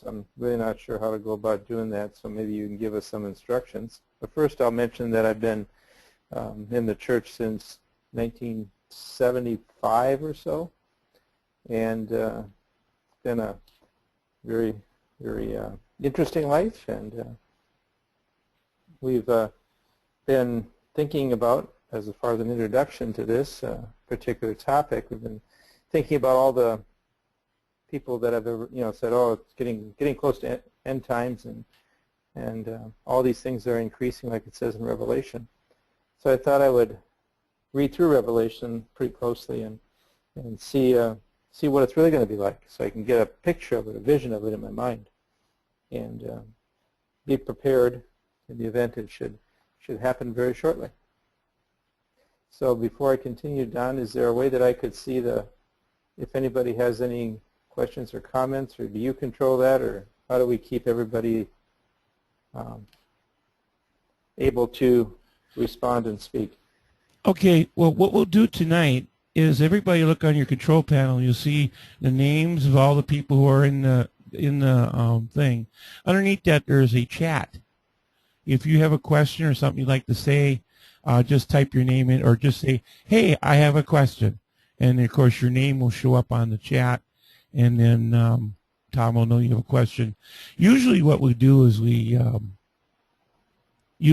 I'm really not sure how to go about doing that, so maybe you can give us some instructions. But first I'll mention that I've been in the church since 1975 or so, and it's been a very, very interesting life, and we've been thinking about, as far as an introduction to this particular topic, we've been thinking about all the people that have ever, said, oh, it's getting close to end times, and all these things are increasing, like it says in Revelation. So I thought I would read through Revelation pretty closely and see what it's really going to be like, so I can get a picture of it, a vision of it in my mind, and be prepared in the event it should happen very shortly. So before I continue, Don, is there a way that I could see if anybody has any questions or comments, or do you control that, or how do we keep everybody able to respond and speak? Okay, well, what we'll do tonight is everybody look on your control panel. You'll see the names of all the people who are in the thing. Underneath that, there's a chat. If you have a question or something you'd like to say, just type your name in, or just say, hey, I have a question. And, of course, your name will show up on the chat, and then Tom will know you have a question. Usually what we do is you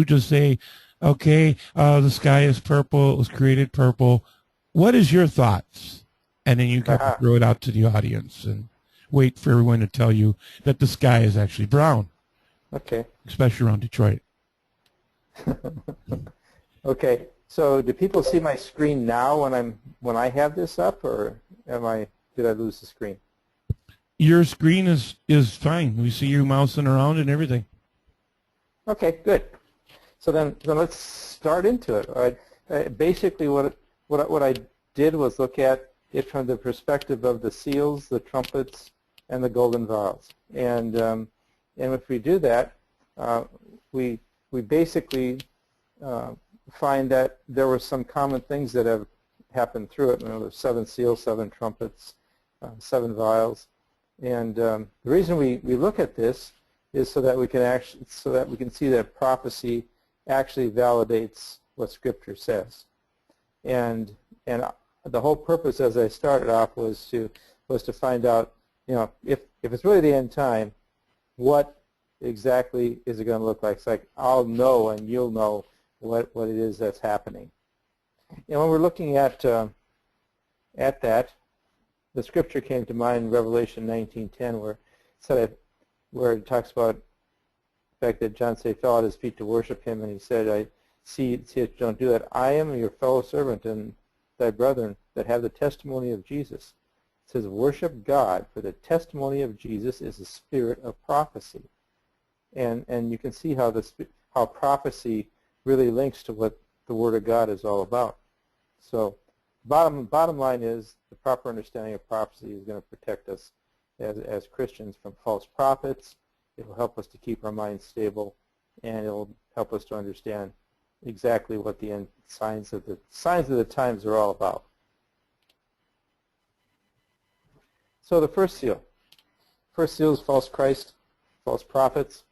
just say, okay, the sky is purple, it was created purple. What is your thoughts? And then you can throw it out to the audience and wait for everyone to tell you that the sky is actually brown. Okay. Especially around Detroit. Okay. So do people see my screen now when I have this up, or did I lose the screen? Your screen is fine. We see you mousing around and everything. Okay, good. So then let's start into it. All right. Basically, what I did was look at it from the perspective of the seals, the trumpets, and the golden vials. And if we do that, we basically find that there were some common things that have happened through it. There's 7 seals, 7 trumpets, 7 vials, and the reason we look at this is so that we can see that prophecy actually validates what Scripture says. And the whole purpose, as I started off, was to find out, if it's really the end time, what exactly is it going to look like? It's like I'll know and you'll know what it is that's happening. And when we're looking at that, the Scripture came to mind in Revelation 19:10, where it talks about the fact that John fell at his feet to worship him, and he said, I see that you don't do that. I am your fellow servant and thy brethren that have the testimony of Jesus. It says, worship God, for the testimony of Jesus is the spirit of prophecy. And you can see how prophecy really links to what the Word of God is all about. So bottom line is the proper understanding of prophecy is going to protect us as Christians from false prophets. It will help us to keep our minds stable, and it will help us to understand exactly what the end signs of the times are all about. So the first seal. First seal is false Christ, false prophets.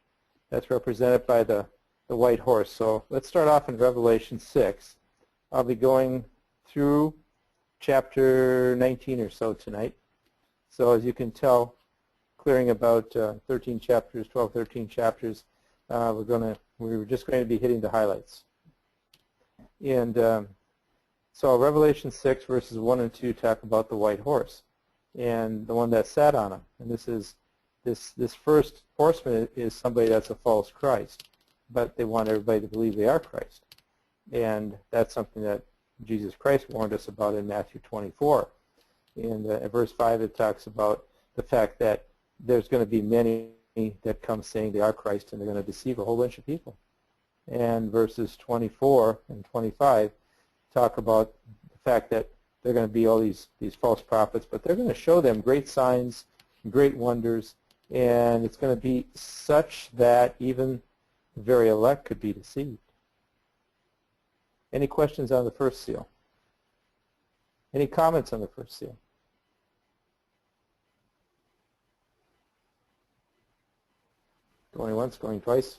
That's represented by the white horse. So let's start off in Revelation 6. I'll be going through chapter 19 or so tonight. So as you can tell, clearing about 12, 13 chapters, we're just going to be hitting the highlights. And so Revelation 6 verses 1 and 2 talk about the white horse and the one that sat on him. And this first horseman is somebody that's a false Christ, but they want everybody to believe they are Christ. And that's something that Jesus Christ warned us about in Matthew 24. And in verse 5 it talks about the fact that there's going to be many that come saying they are Christ, and they're going to deceive a whole bunch of people. And verses 24 and 25 talk about the fact that there are going to be all these false prophets, but they're going to show them great signs, great wonders, and it's going to be such that even the very elect could be deceived. Any questions on the first seal? Any comments on the first seal? Going once, going twice.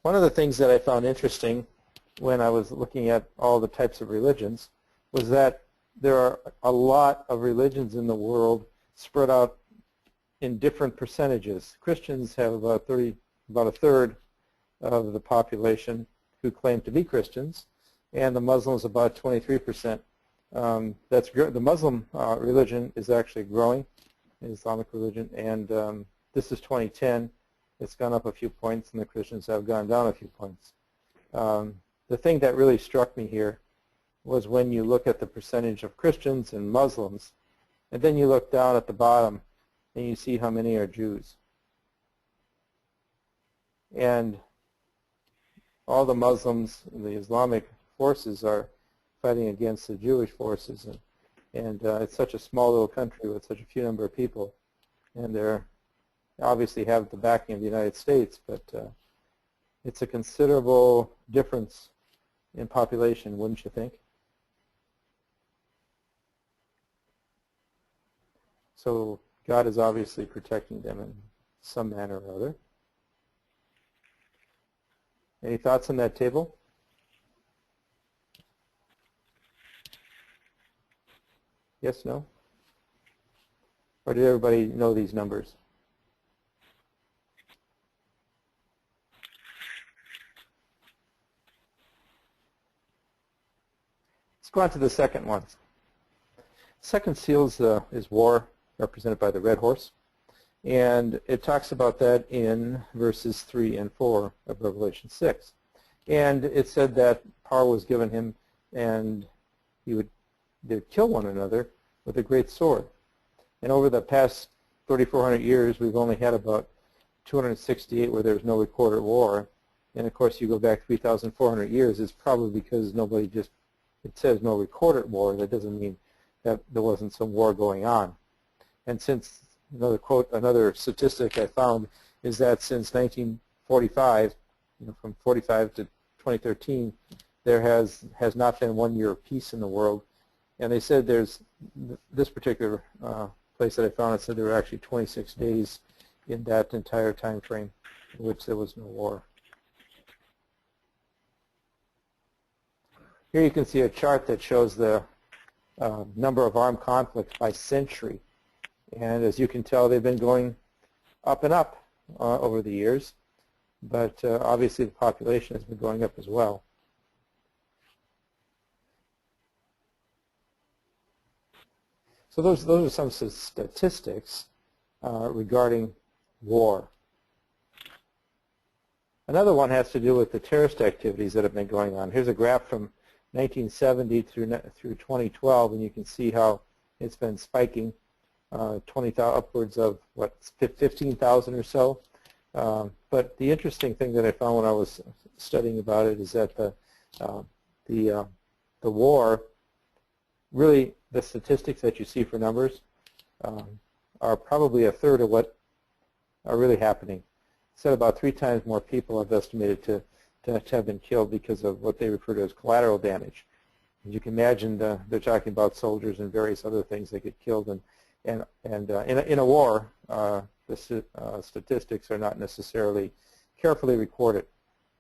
One of the things that I found interesting when I was looking at all the types of religions was that there are a lot of religions in the world spread out in different percentages. Christians have about a third of the population who claim to be Christians, and the Muslims about 23%. The Muslim religion is actually growing, the Islamic religion, and this is 2010. It's gone up a few points, and the Christians have gone down a few points. The thing that really struck me here was when you look at the percentage of Christians and Muslims, and then you look down at the bottom and you see how many are Jews. And all the Muslims and the Islamic forces are fighting against the Jewish forces, and it's such a small little country with such a few number of people, and they obviously have the backing of the United States, but it's a considerable difference in population, wouldn't you think? So God is obviously protecting them in some manner or other. Any thoughts on that table? Yes, no? Or did everybody know these numbers? Let's go on to the second one. Second seal is war, represented by the red horse. And it talks about that in verses 3 and 4 of Revelation 6. And it said that power was given him, and they would kill one another with a great sword. And over the past 3,400 years, we've only had about 268 where there was no recorded war. And of course, you go back 3,400 years, it's probably because nobody just, it says no recorded war. That doesn't mean that there wasn't some war going on. And since, another quote, another statistic I found is that since 1945, from 45 to 2013, there has not been 1 year of peace in the world. And they said there's, this particular place that I found, it said there were actually 26 days in that entire time frame in which there was no war. Here you can see a chart that shows the number of armed conflicts by century. And as you can tell, they've been going up and up over the years. But obviously the population has been going up as well. So those are some statistics regarding war. Another one has to do with the terrorist activities that have been going on. Here's a graph from 1970 through 2012, and you can see how it's been spiking, upwards of, what, 15,000 or so. But the interesting thing that I found when I was studying about it is that the war, really the statistics that you see for numbers are probably a third of what are really happening. Said about 3 times more people have estimated to have been killed because of what they refer to as collateral damage. As you can imagine, they're talking about soldiers and various other things that get killed, and in a war, the statistics are not necessarily carefully recorded.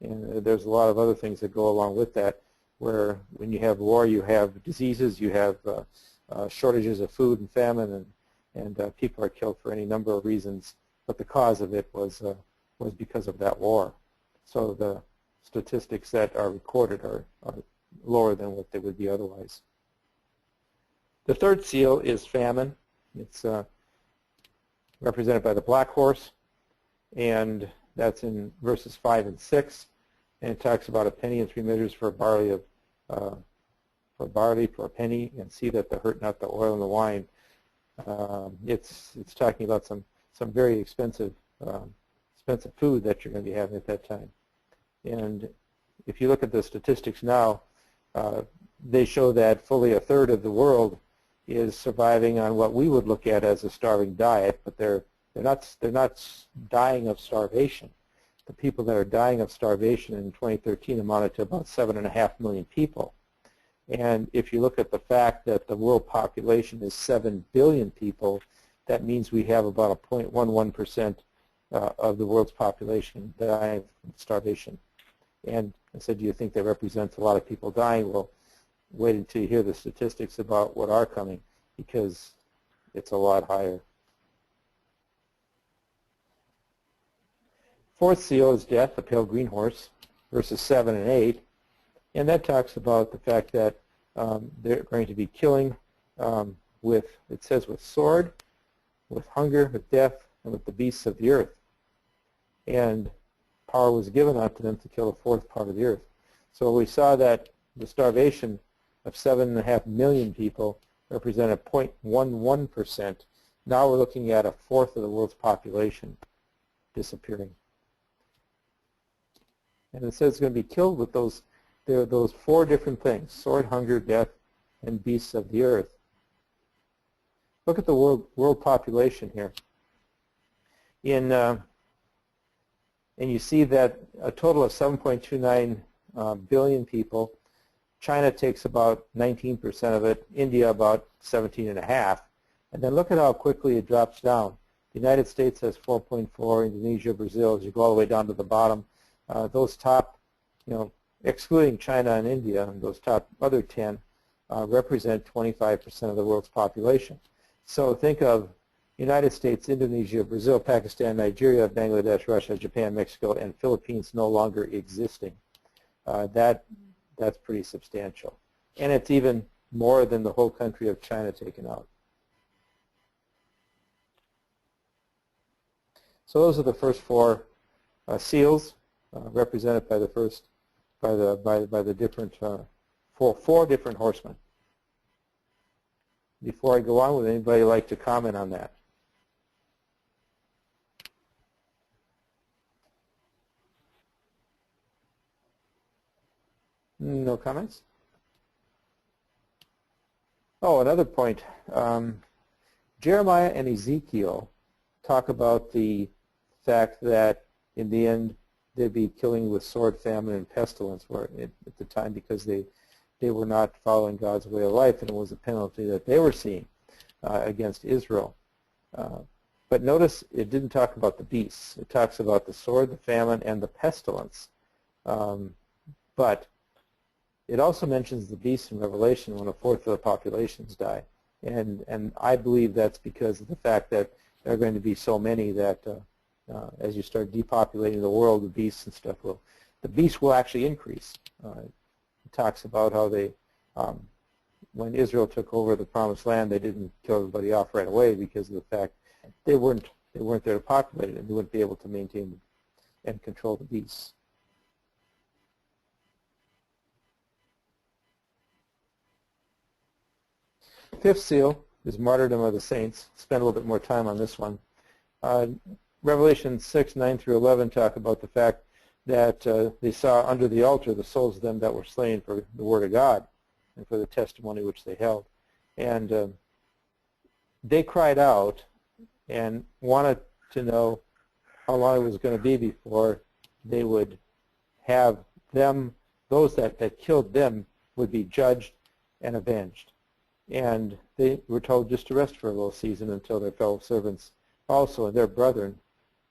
And there's a lot of other things that go along with that, where when you have war, you have diseases, you have shortages of food and famine, and people are killed for any number of reasons, but the cause of it was because of that war. So the statistics that are recorded are lower than what they would be otherwise. The third seal is famine. It's represented by the black horse, and that's in verses 5 and 6. And it talks about a penny and 3 measures for barley for a penny, and see that the hurt not the oil and the wine. It's talking about some very expensive food that you're going to be having at that time. And if you look at the statistics now, they show that fully a third of the world is surviving on what we would look at as a starving diet, but they're not dying of starvation. The people that are dying of starvation in 2013 amounted to about 7.5 million people. And if you look at the fact that the world population is 7 billion people, that means we have about a 0.11% of the world's population dying from starvation. And I said, do you think that represents a lot of people dying? Well, wait until you hear the statistics about what are coming, because it's a lot higher. Fourth seal is death, the pale green horse, verses 7 and 8. And that talks about the fact that they're going to be killing with, it says, with sword, with hunger, with death, and with the beasts of the earth. And power was given unto them to kill a fourth part of the earth. So we saw that the starvation of 7.5 million people represented 0.11%. Now we're looking at a fourth of the world's population disappearing. And it says it's going to be killed with those four different things: sword, hunger, death, and beasts of the earth. Look at the world population here. And you see that a total of 7.29 billion people. China takes about 19% of it, India about 17.5%. And then look at how quickly it drops down. The United States has 4.4, Indonesia, Brazil, as you go all the way down to the bottom. Those top, excluding China and India, those top other 10 represent 25% of the world's population. So think of United States, Indonesia, Brazil, Pakistan, Nigeria, Bangladesh, Russia, Japan, Mexico, and Philippines no longer existing. That's pretty substantial. And it's even more than the whole country of China taken out. So those are the first four seals represented by the different four different horsemen. Before I go on, would anybody like to comment on that? No comments? Oh, another point. Jeremiah and Ezekiel talk about the fact that in the end they'd be killing with sword, famine, and pestilence at the time, because they were not following God's way of life, and it was a penalty that they were seeing against Israel. But notice it didn't talk about the beasts. It talks about the sword, the famine, and the pestilence. But it also mentions the beasts in Revelation when a fourth of the populations die. And I believe that's because of the fact that there are going to be so many that as you start depopulating the world, the beasts and stuff the beasts will actually increase. It talks about how they, when Israel took over the Promised Land, they didn't kill everybody off right away because of the fact they weren't there to populate it, and they wouldn't be able to maintain and control the beasts. Fifth seal is martyrdom of the saints. Spend a little bit more time on this one. Revelation 6, 9 through 11 talk about the fact that they saw under the altar the souls of them that were slain for the word of God and for the testimony which they held. And they cried out and wanted to know how long it was going to be before they would have them, those that killed them, would be judged and avenged. And they were told just to rest for a little season until their fellow servants also and their brethren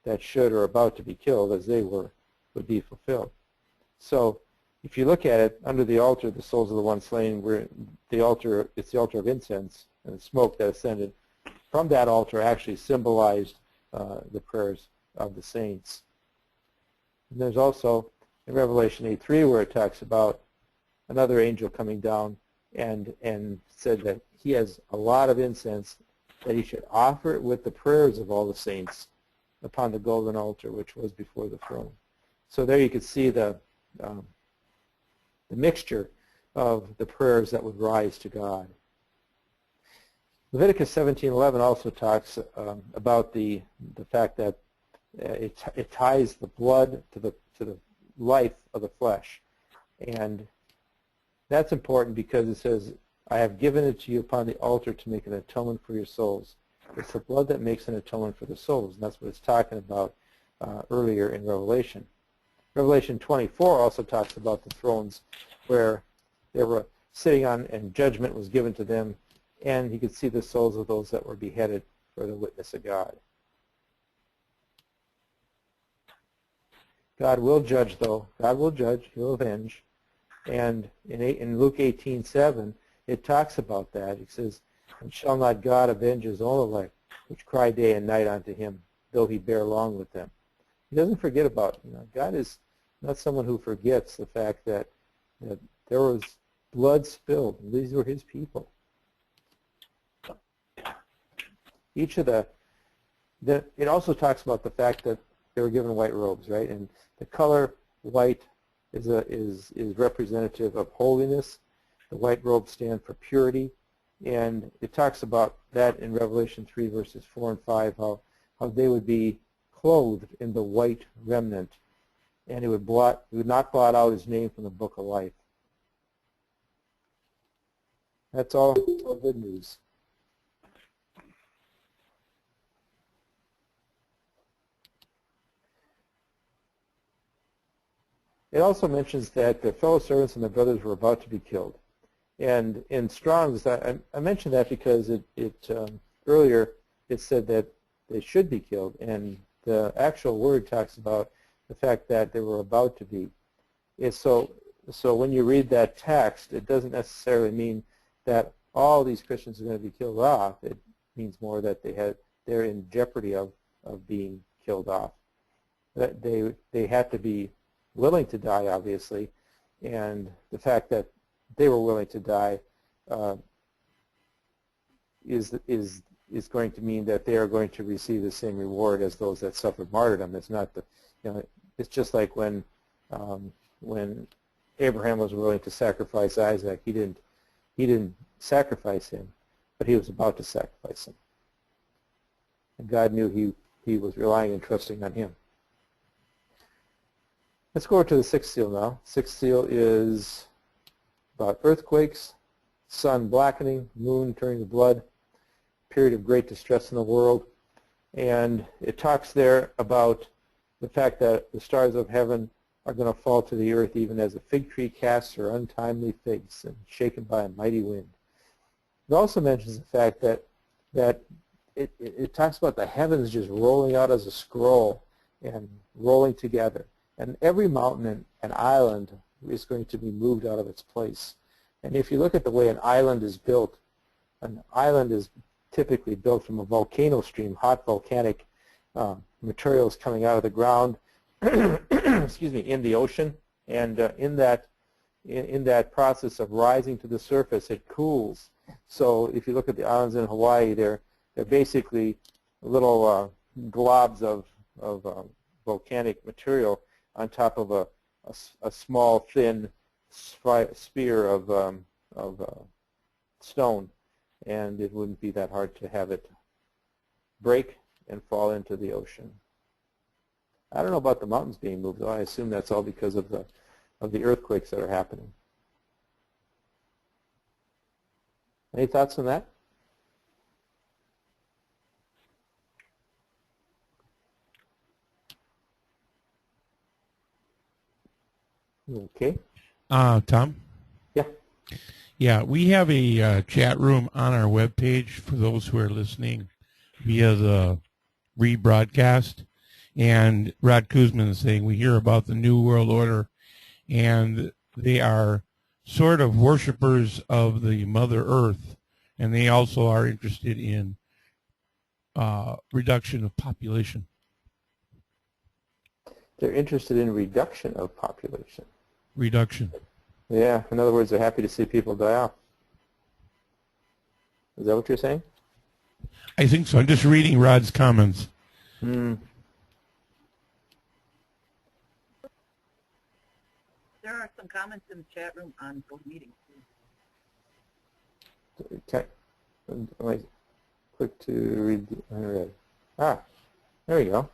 that should or about to be killed as they were would be fulfilled. So if you look at it, under the altar, the souls of the ones slain were the altar. It's the altar of incense, and the smoke that ascended from that altar actually symbolized the prayers of the saints. And there's also in Revelation 8:3 where it talks about another angel coming down and said that he has a lot of incense, that he should offer it with the prayers of all the saints upon the golden altar which was before the throne. So there you could see the mixture of the prayers that would rise to God. Leviticus 17:11 also talks about the fact that it ties the blood to the life of the flesh, and that's important because it says, I have given it to you upon the altar to make an atonement for your souls. It's the blood that makes an atonement for the souls, and that's what it's talking about earlier in Revelation. Revelation 24 also talks about the thrones where they were sitting on and judgment was given to them, and you could see the souls of those that were beheaded for the witness of God. God will judge, though. God will judge. He'll avenge. And in Luke 18:7, it talks about that. It says, "And shall not God avenge his own elect, which cry day and night unto him, though he bear long with them?" He doesn't forget about, God is not someone who forgets the fact that there was blood spilled. And these were his people. Each of it also talks about the fact that they were given white robes, right? And the color white is representative of holiness. The white robes stand for purity. And it talks about that in Revelation 3, verses 4 and 5, how they would be clothed in the white remnant, and it would not blot out his name from the book of life. That's all good news. It also mentions that their fellow servants and their brothers were about to be killed. And in Strong's, I mentioned that because earlier it said that they should be killed, and the actual word talks about the fact that they were about to be. So when you read that text, it doesn't necessarily mean that all these Christians are going to be killed off. It means more that they're in jeopardy of being killed off. That they had to be willing to die, obviously, and the fact that they were willing to die is going to mean that they are going to receive the same reward as those that suffered martyrdom. It's not it's just like when Abraham was willing to sacrifice Isaac. He didn't sacrifice him, but he was about to sacrifice him, and God knew he was relying and trusting on him. Let's go over to the sixth seal now. Sixth seal is about earthquakes, sun blackening, moon turning to blood, period of great distress in the world. And it talks there about the fact that the stars of heaven are going to fall to the earth even as a fig tree casts her untimely figs and shaken by a mighty wind. It also mentions the fact that it talks about the heavens just rolling out as a scroll and rolling together. And every mountain and island is going to be moved out of its place. And if you look at the way an island is built, an island is typically built from a volcano stream, hot volcanic materials coming out of the ground, excuse me, in the ocean. And in that process of rising to the surface, it cools. So if you look at the islands in Hawaii, they're basically little globs of volcanic material on top of a small, thin spear of stone, and it wouldn't be that hard to have it break and fall into the ocean. I don't know about the mountains being moved, though. I assume that's all because of the earthquakes that are happening. Any thoughts on that? Okay. Tom? Yeah. Yeah, we have a chat room on our webpage for those who are listening via the rebroadcast. And Rod Kuzman is saying we hear about the New World Order, and they are sort of worshipers of the Mother Earth, and they also are interested in reduction of population. They're interested in reduction of population. Reduction. Yeah, in other words, they're happy to see people die off. Is that what you're saying? I think so. I'm just reading Rod's comments. There are some comments in the chat room on both meetings. Okay. I click to read. All right. Ah, there we go.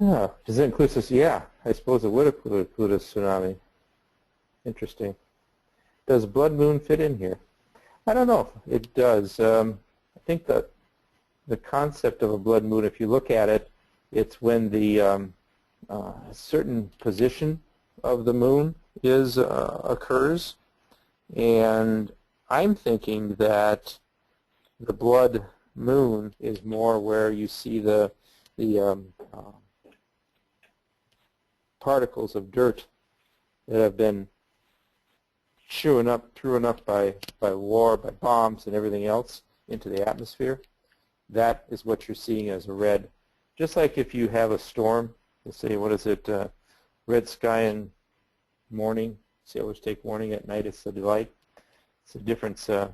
Oh, does it include this? Yeah, I suppose it would include a tsunami. Interesting. Does blood moon fit in here? I don't know. It does. I think that the concept of a blood moon, if you look at it, it's when the certain position of the moon occurs, and I'm thinking that the blood moon is more where you see the particles of dirt that have been thrown up by war, by bombs and everything else into the atmosphere. That is what you're seeing as a red. Just like if you have a storm, let's say, what is it, red sky in morning, sailors take warning, at night it's a delight. It's a difference of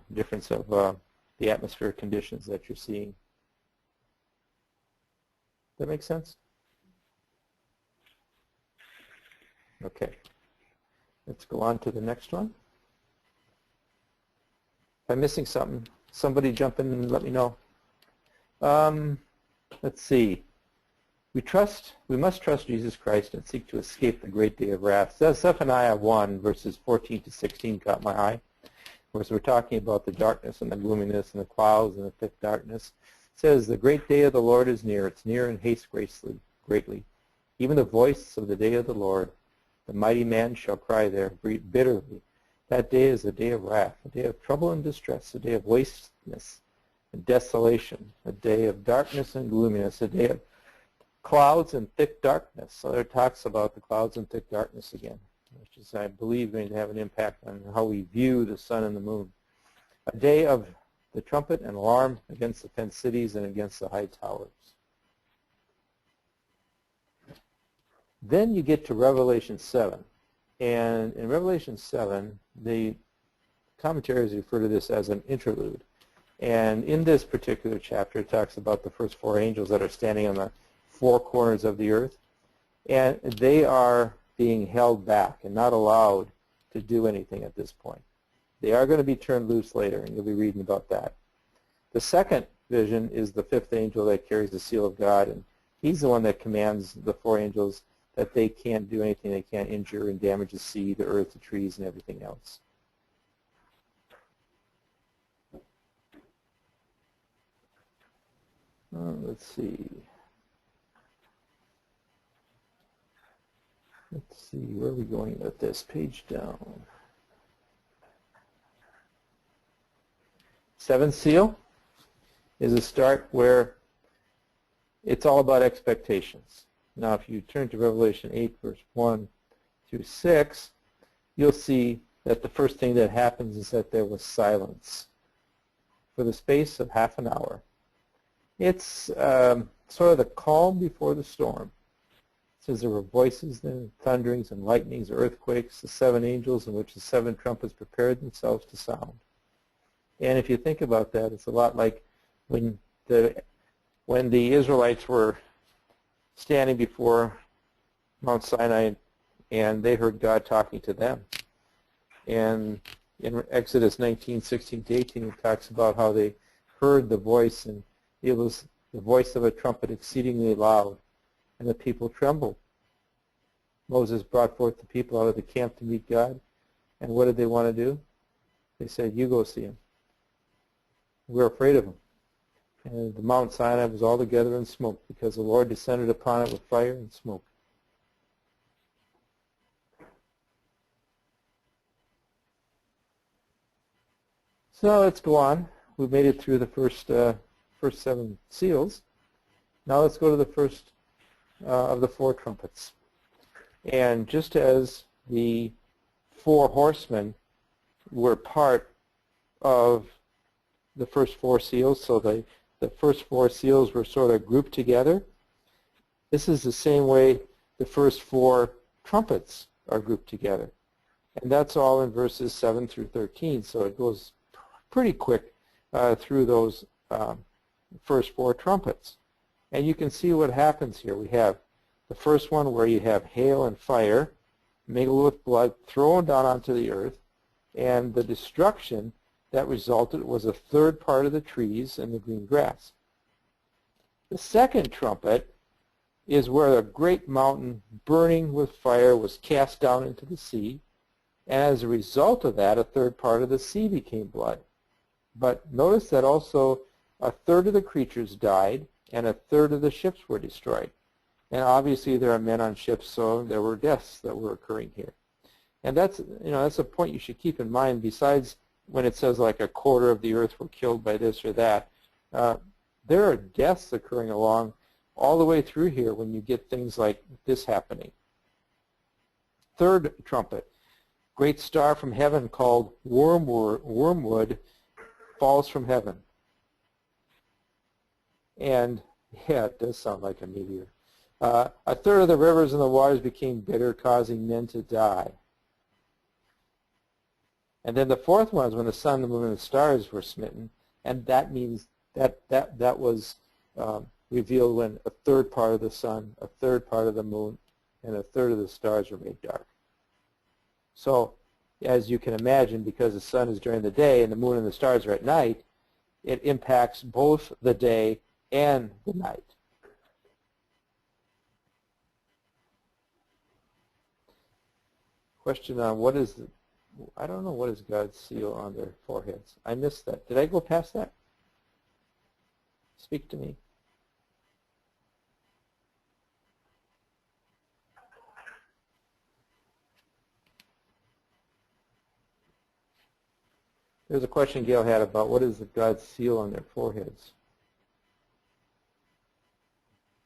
the atmospheric conditions that you're seeing. Does that make sense? Okay. Let's go on to the next one. If I'm missing something, somebody jump in and let me know. Let's see. We must trust Jesus Christ and seek to escape the great day of wrath. Zephaniah 1, verses 14 to 16 caught my eye. Of course, we're talking about the darkness and the gloominess and the clouds and the thick darkness. It says, the great day of the Lord is near. It's near and haste greatly. Even the voice of the day of the Lord. The mighty man shall cry there bitterly. That day is a day of wrath, a day of trouble and distress, a day of wasteness and desolation, a day of darkness and gloominess, a day of clouds and thick darkness. So there talks about the clouds and thick darkness again, which is, I believe, going to have an impact on how we view the sun and the moon. A day of the trumpet and alarm against the fenced cities and against the high towers. Then you get to Revelation 7. And in Revelation 7, the commentaries refer to this as an interlude. And in this particular chapter, it talks about the first four angels that are standing on the four corners of the earth. And they are being held back and not allowed to do anything at this point. They are going to be turned loose later, and you'll be reading about that. The second vision is the fifth angel that carries the seal of God, and he's the one that commands the four angels that they can't do anything, they can't injure and damage the sea, the earth, the trees, and everything else. Let's see. Let's see, where are we going with this? Page down. Seventh seal is a start where it's all about expectations. Now, if you turn to Revelation 8, verse 1 through 6, you'll see that the first thing that happens is that there was silence for the space of half an hour. It's sort of the calm before the storm. It says there were voices, then thunderings and lightnings, earthquakes, the seven angels in which the seven trumpets prepared themselves to sound. And if you think about that, it's a lot like when the Israelites were standing before Mount Sinai and they heard God talking to them. And in Exodus 19, 16 to 18, it talks about how they heard the voice, and it was the voice of a trumpet exceedingly loud, and the people trembled. Moses brought forth the people out of the camp to meet God, and what did they want to do? They said, you go see him. We're afraid of him. And the Mount Sinai was all together in smoke because the Lord descended upon it with fire and smoke. So now let's go on. We've made it through the first seven seals. Now let's go to the first of the four trumpets. And just as the four horsemen were part of the first four seals, so the first four seals were sort of grouped together, this is the same way the first four trumpets are grouped together. And that's all in verses 7 through 13, so it goes pretty quick through those first four trumpets. And you can see what happens here. We have the first one where you have hail and fire mingled with blood thrown down onto the earth, and the destruction that resulted was a third part of the trees and the green grass. The second trumpet is where a great mountain burning with fire was cast down into the sea, and as a result of that, a third part of the sea became blood. But notice that also a third of the creatures died, and a third of the ships were destroyed. And obviously there are men on ships, so there were deaths that were occurring here. And that's a point you should keep in mind. Besides when it says like a quarter of the earth were killed by this or that, there are deaths occurring along all the way through here when you get things like this happening. Third trumpet, great star from heaven called wormwood falls from heaven. And yeah, it does sound like a meteor. A third of the rivers and the waters became bitter, causing men to die. And then the fourth one is when the sun, the moon, and the stars were smitten, and that means that was revealed when a third part of the sun, a third part of the moon, and a third of the stars were made dark. So, as you can imagine, because the sun is during the day and the moon and the stars are at night, it impacts both the day and the night. Question on what is I don't know what is God's seal on their foreheads. I missed that. Did I go past that? Speak to me. There's a question Gail had about what is God's seal on their foreheads.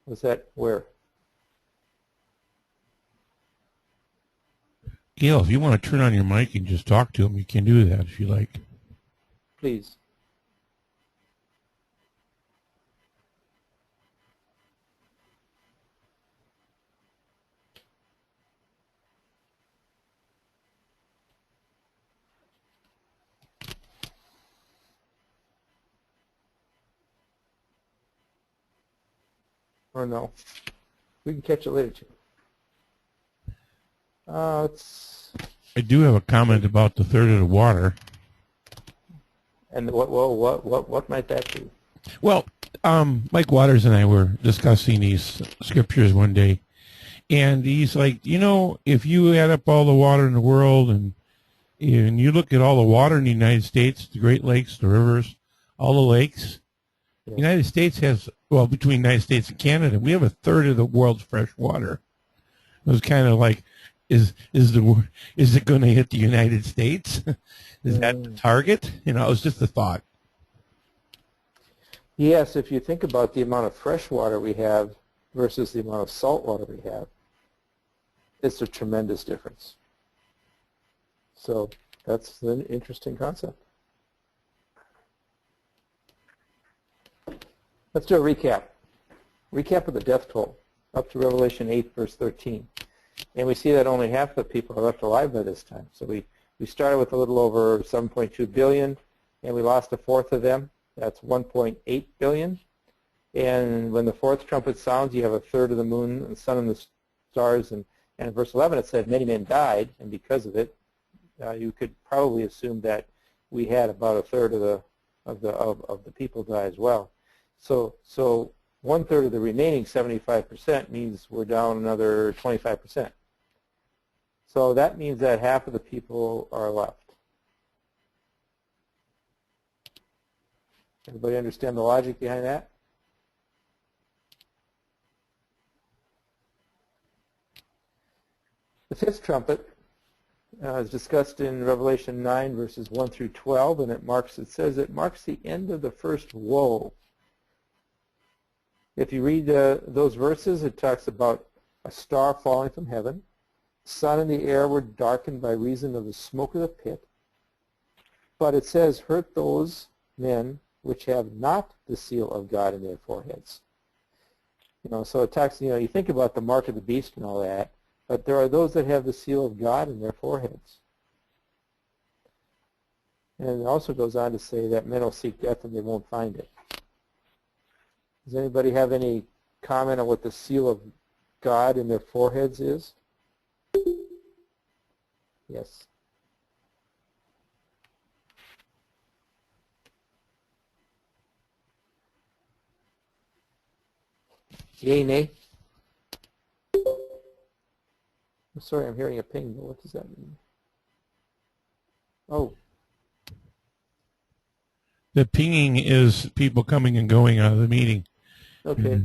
Was that where? Gail, if you want to turn on your mic and just talk to him, you can do that if you like. Please. Or no. We can catch it later too. I do have a comment about the third of the water. And what might that be? Well, Mike Waters and I were discussing these scriptures one day, and he's like, you know, if you add up all the water in the world and you look at all the water in the United States, the Great Lakes, the rivers, all the lakes, the United States has, well, between the United States and Canada, we have a third of the world's fresh water. It was kind of like, is it going to hit the United States? Is that the target? You know, it was just a thought. Yes, if you think about the amount of fresh water we have versus the amount of salt water we have, it's a tremendous difference. So that's an interesting concept. Let's do a recap. Recap of the death toll up to Revelation 8, verse 13. And we see that only half the people are left alive by this time. So we started with a little over 7.2 billion, and we lost a fourth of them. That's 1.8 billion. And when the fourth trumpet sounds, you have a third of the moon, the sun, and the stars. And in verse 11 it said many men died, and because of it, you could probably assume that we had about a third of the people die as well. So one third of the remaining 75% means we're down another 25%. So that means that half of the people are left. Everybody understand the logic behind that? The fifth trumpet is discussed in Revelation 9, verses 1 through 12, and it says it marks the end of the first woe. If you read those verses, it talks about a star falling from heaven. The sun and the air were darkened by reason of the smoke of the pit. But it says, hurt those men which have not the seal of God in their foreheads. You know, so it talks, you know, you think about the mark of the beast and all that, but there are those that have the seal of God in their foreheads. And it also goes on to say that men will seek death and they won't find it. Does anybody have any comment on what the seal of God in their foreheads is? Yes. Yay, nay? I'm sorry, I'm hearing a ping, but what does that mean? Oh. The pinging is people coming and going out of the meeting. Okay.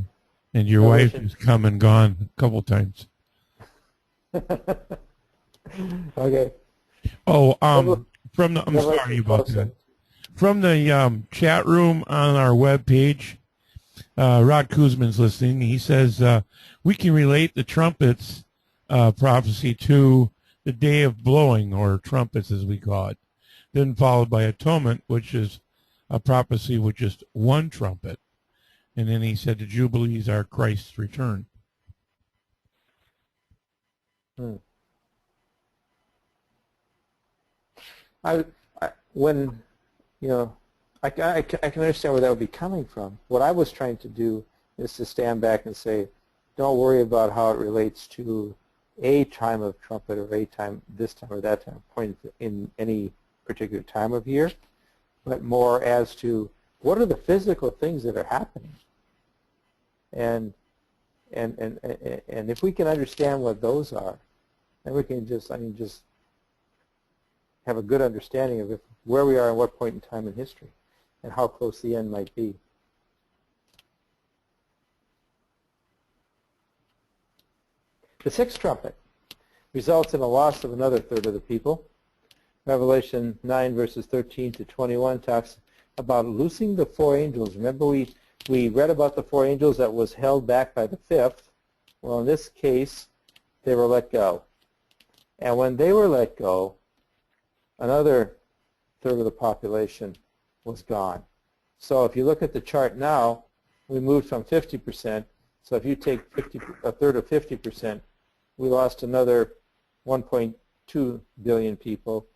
And your wife has come and gone a couple times. Okay. Oh, From the, I'm sorry Revelation about 12:7. that. From the chat room on our web page, Rod Kuzman's listening. He says we can relate the trumpets prophecy to the day of blowing, or trumpets as we call it, then followed by atonement, which is a prophecy with just one trumpet. And then he said the Jubilees are Christ's return. I when you know I can understand where that would be coming from. What I was trying to do is to stand back and say, don't worry about how it relates to a time of trumpet or a time, this time or that time, point in any particular time of year, but more as to what are the physical things that are happening. And if we can understand what those are, then we can just have a good understanding of where we are and what point in time in history and how close the end might be. The sixth trumpet results in a loss of another third of the people. Revelation 9 verses 13 to 21 talks about loosing the four angels. Remember we read about the four angels that was held back by the fifth. Well, in this case, they were let go. And when they were let go, another third of the population was gone. So if you look at the chart now, we moved from 50%. So if you take a third of 50%, we lost another 1.2 billion people,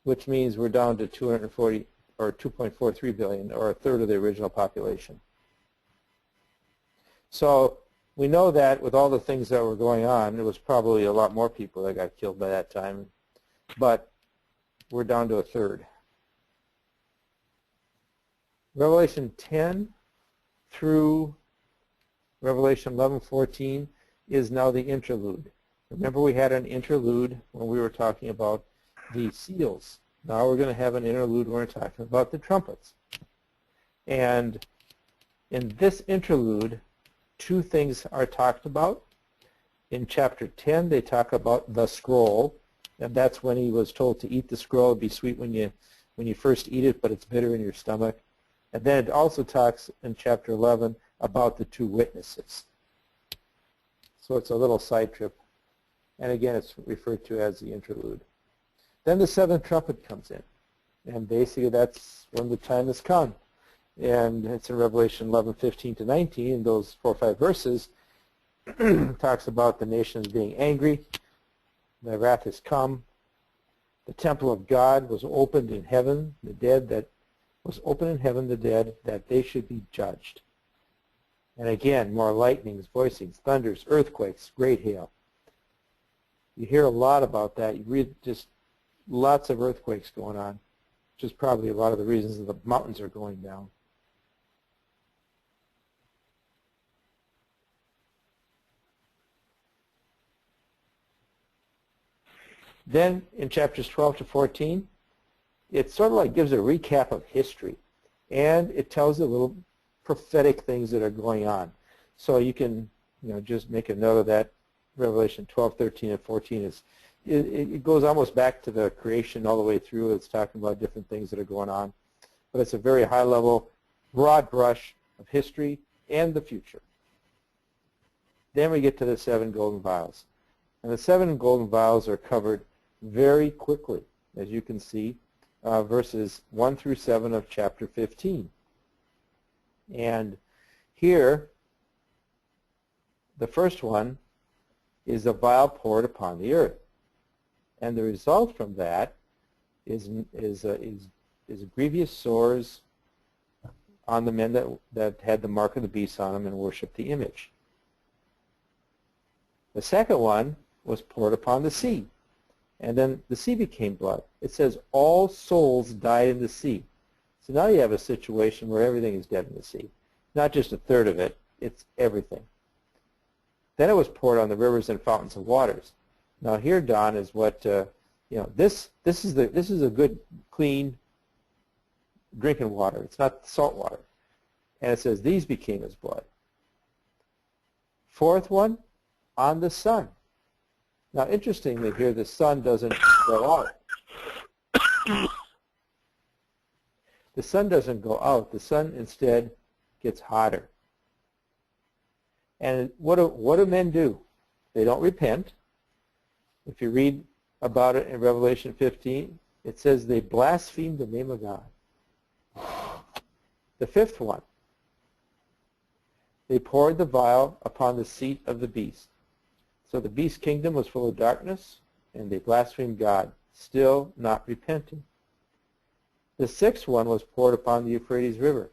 which means we're down to 240 or 2.43 billion, or a third of the original population. So we know that with all the things that were going on, there was probably a lot more people that got killed by that time, but we're down to a third. Revelation 10 through Revelation 11:14 is now the interlude. Remember, we had an interlude when we were talking about the seals. Now we're going to have an interlude when we're talking about the trumpets. And in this interlude, two things are talked about. In chapter 10, they talk about the scroll, and that's when he was told to eat the scroll. It'd be sweet when you first eat it, but it's bitter in your stomach. And then it also talks in chapter 11 about the two witnesses. So it's a little side trip. And again, it's referred to as the interlude. Then the seventh trumpet comes in. And basically that's when the time has come. And it's in Revelation 11:15 to 19, in those 4 or 5 verses, talks about the nations being angry. The wrath has come. The temple of God was opened in heaven, the dead that was open in heaven, the dead, that they should be judged. And again, more lightnings, voicings, thunders, earthquakes, great hail. You hear a lot about that. You read just lots of earthquakes going on, which is probably a lot of the reasons that the mountains are going down. Then in chapters 12 to 14, it sort of like gives a recap of history, and it tells you little prophetic things that are going on. So you can, just make a note of that. Revelation 12, 13, and 14 is it goes almost back to the creation all the way through. It's talking about different things that are going on, but it's a very high-level, broad brush of history and the future. Then we get to the 7 golden vials, and the 7 golden vials are covered very quickly, as you can see, verses 1 through 7 of chapter 15. And here, the first one is a vial poured upon the earth. And the result from that is grievous sores on the men that had the mark of the beast on them and worshiped the image. The second one was poured upon the sea. And then the sea became blood. It says all souls died in the sea. So now you have a situation where everything is dead in the sea. Not just a third of it, it's everything. Then it was poured on the rivers and fountains of waters. Now here, Don, is what this is a good, clean drinking water. It's not salt water. And it says these became as blood. Fourth one, on the sun. Now interestingly here, the sun doesn't go out. The sun doesn't go out. The sun instead gets hotter. And what do men do? They don't repent. If you read about it in Revelation 15, it says they blaspheme the name of God. The fifth one, they poured the vial upon the seat of the beast. So the beast kingdom was full of darkness, and they blasphemed God, still not repenting. The sixth one was poured upon the Euphrates River,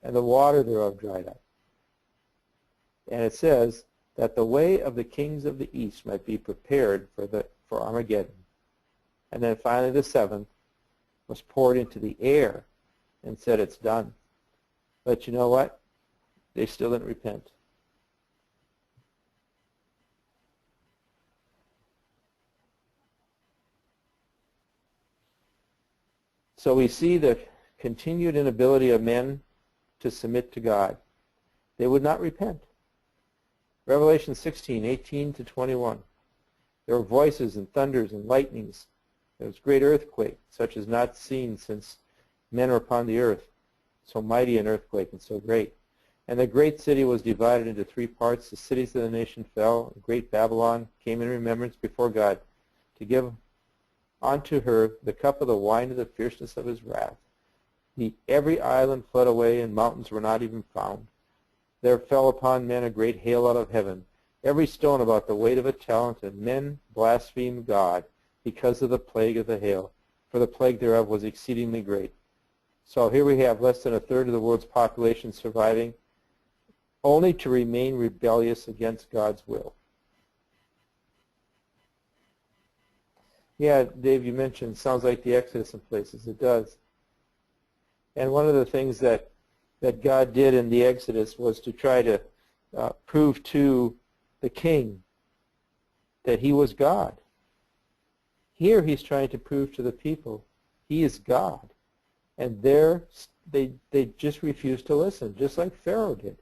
and the water thereof dried up. And it says that the way of the kings of the east might be prepared for Armageddon. And then finally the seventh was poured into the air and said it's done. But you know what? They still didn't repent. So we see the continued inability of men to submit to God. They would not repent. Revelation 16:18 to 21. There were voices and thunders and lightnings. There was great earthquake, such as not seen since men were upon the earth. So mighty an earthquake and so great. And the great city was divided into three parts. The cities of the nation fell. And great Babylon came in remembrance before God to give unto her the cup of the wine of the fierceness of his wrath. Every island fled away, and mountains were not even found. There fell upon men a great hail out of heaven, every stone about the weight of a talent, and men blasphemed God because of the plague of the hail, for the plague thereof was exceedingly great. So here we have less than a third of the world's population surviving, only to remain rebellious against God's will. Yeah, Dave, you mentioned, sounds like the Exodus in places. It does. And one of the things that God did in the Exodus was to try to prove to the king that he was God. Here he's trying to prove to the people he is God. And they just refused to listen, just like Pharaoh did.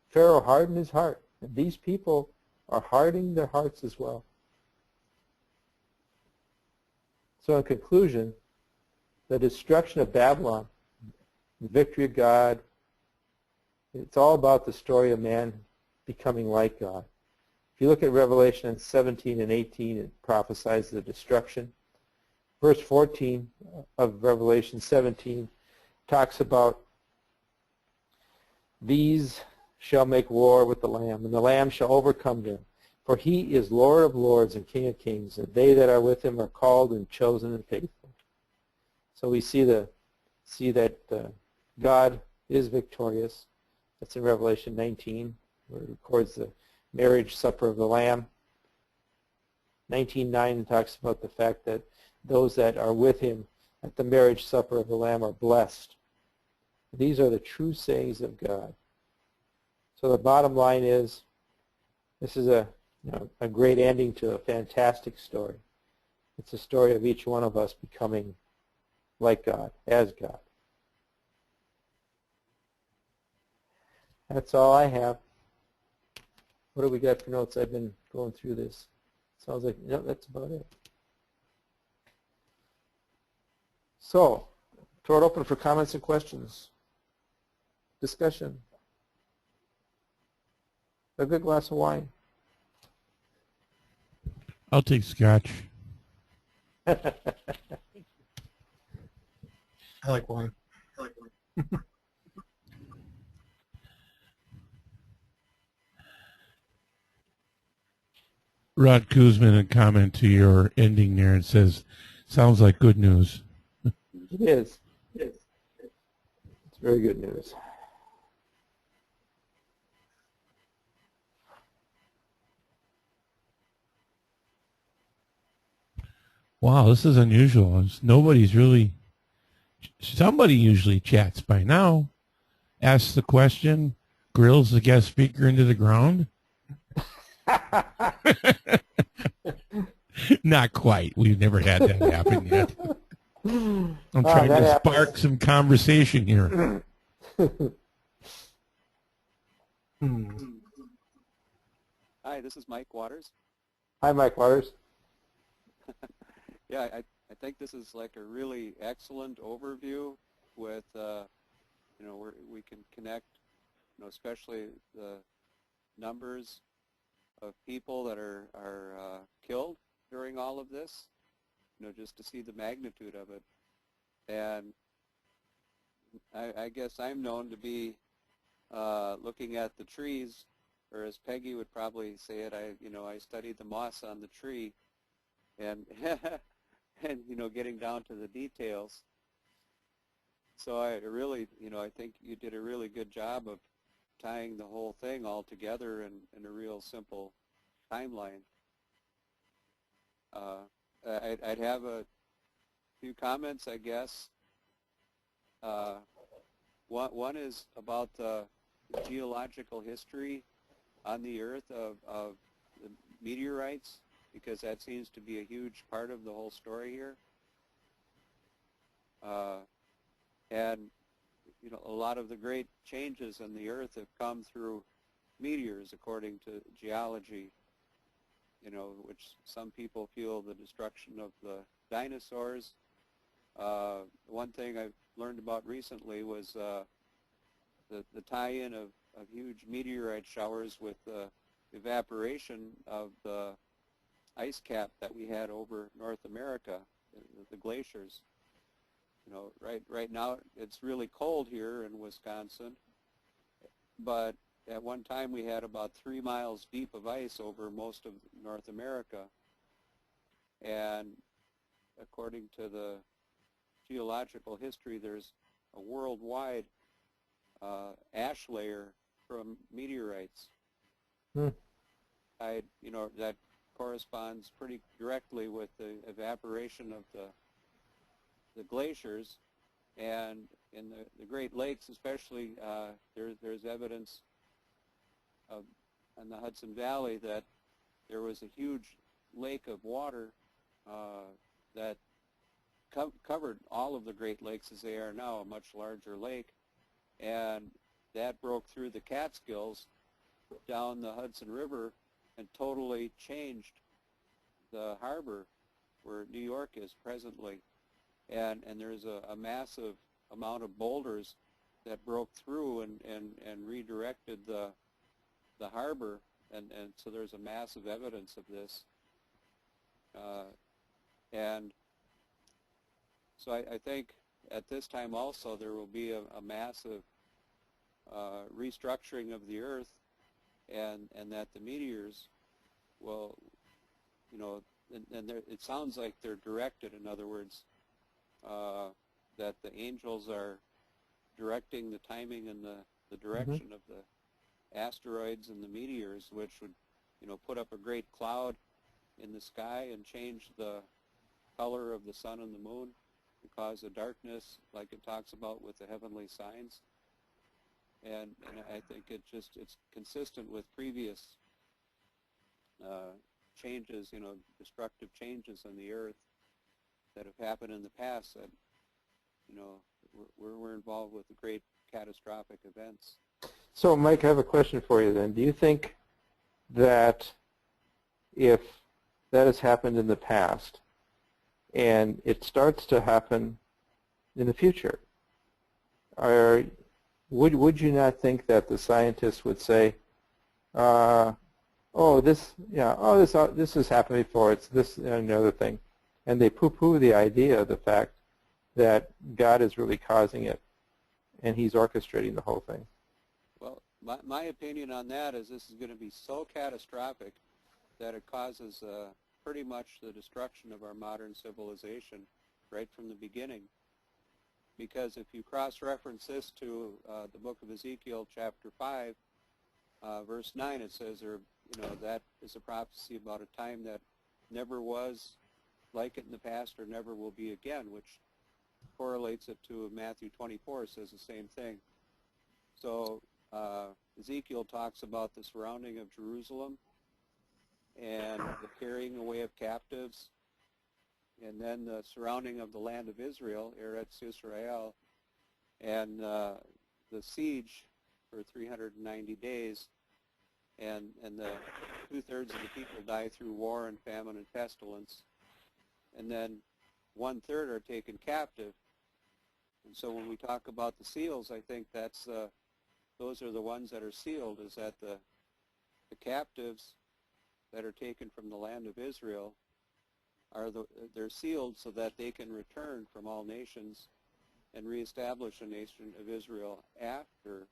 Pharaoh hardened his heart. And these people are hardening their hearts as well. So in conclusion, the destruction of Babylon, the victory of God, it's all about the story of man becoming like God. If you look at Revelation 17 and 18, it prophesies the destruction. Verse 14 of Revelation 17 talks about these shall make war with the Lamb, and the Lamb shall overcome them. For he is Lord of lords and King of kings, and they that are with him are called and chosen and faithful. So we see that God is victorious. That's in Revelation 19, where it records the marriage supper of the Lamb. 19:9 talks about the fact that those that are with him at the marriage supper of the Lamb are blessed. These are the true sayings of God. So the bottom line is, this is a great ending to a fantastic story. It's a story of each one of us becoming like God, as God. That's all I have. What do we got for notes? I've been going through this. Sounds like, no, that's about it. So, throw it open for comments and questions. Discussion. A good glass of wine. I'll take scotch. I like wine. Rod Kuzman, a comment to your ending there, and says, sounds like good news. It is. It's very good news. Wow, this is unusual. Nobody's really, somebody usually chats by now, asks the question, grills the guest speaker into the ground. Not quite. We've never had that happen yet. I'm trying to spark some conversation here. Hi, this is Mike Waters. Hi, Mike Waters. Yeah, I think this is like a really excellent overview with, where we can connect, especially the numbers of people that are killed during all of this, just to see the magnitude of it. And I guess I'm known to be looking at the trees, or as Peggy would probably say it, I studied the moss on the tree, and and getting down to the details. So I really, I think you did a really good job of tying the whole thing all together in a real simple timeline. I'd have a few comments, I guess. One is about the geological history on the Earth of the meteorites, because that seems to be a huge part of the whole story here. And a lot of the great changes in the Earth have come through meteors, according to geology, which some people feel the destruction of the dinosaurs. One thing I've learned about recently was the tie-in of huge meteorite showers with the evaporation of the ice cap that we had over North America, the glaciers. Right now it's really cold here in Wisconsin, but at one time we had about 3 miles deep of ice over most of North America. And according to the geological history, there's a worldwide ash layer from meteorites. That corresponds pretty directly with the evaporation of the glaciers, and in the Great Lakes especially, there's evidence in the Hudson Valley that there was a huge lake of water that covered all of the Great Lakes as they are now, a much larger lake, and that broke through the Catskills down the Hudson River and totally changed the harbor where New York is presently. And there's a massive amount of boulders that broke through and redirected the harbor, and so there's a massive evidence of this. And so I think at this time also there will be a massive restructuring of the Earth, and that the meteors will, and it sounds like they're directed. In other words, that the angels are directing the timing and the direction of the asteroids and the meteors, which would, put up a great cloud in the sky and change the color of the sun and the moon and cause a darkness, like it talks about with the heavenly signs. And I think it's consistent with previous changes, destructive changes on the Earth that have happened in the past, that we're involved with the great catastrophic events. So, Mike, I have a question for you then. Do you think that if that has happened in the past and it starts to happen in the future, would you not think that the scientists would say, this has happened before, it's this and another thing, and they poo-poo the idea of the fact that God is really causing it and he's orchestrating the whole thing? Well, my opinion on that is this is going to be so catastrophic that it causes pretty much the destruction of our modern civilization right from the beginning. Because if you cross-reference this to the book of Ezekiel, chapter 5, verse 9, it says that is a prophecy about a time that never was like it in the past or never will be again, which correlates it to Matthew 24, says the same thing. So Ezekiel talks about the surrounding of Jerusalem and the carrying away of captives, and then the surrounding of the land of Israel, Eretz Yisrael, and the siege for 390 days, and the 2/3 of the people die through war and famine and pestilence. And then 1/3 are taken captive. And so when we talk about the seals, I think that's those are the ones that are sealed, is that the captives that are taken from the land of Israel they're sealed so that they can return from all nations and reestablish a nation of Israel after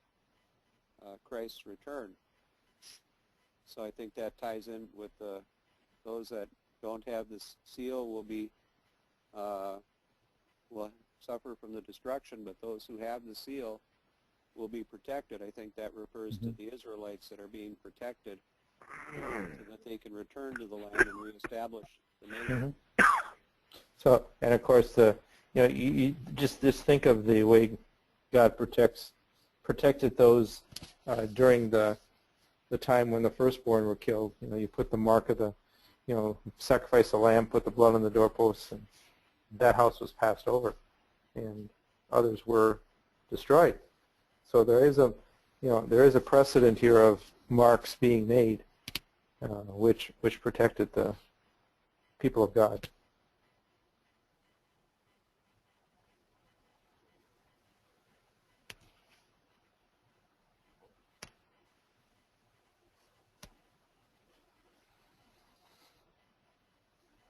Christ's return. So I think that ties in with those that don't have this seal will suffer from the destruction, but those who have the seal will be protected. I think that refers to the Israelites that are being protected so that they can return to the land and reestablish the nation. So, and of course, you just think of the way God protected those during the time when the firstborn were killed. You put the mark of the, sacrifice a lamb, put the blood on the doorposts, and that house was passed over, and others were destroyed. So there is a precedent here of marks being made, which protected the people of God.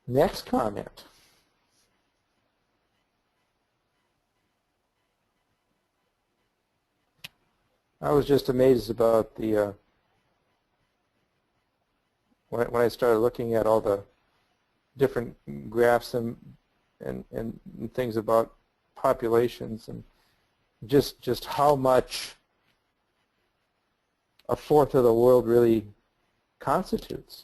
Next comment. I was just amazed about the when I started looking at all the different graphs and things about populations, and just how much a fourth of the world really constitutes.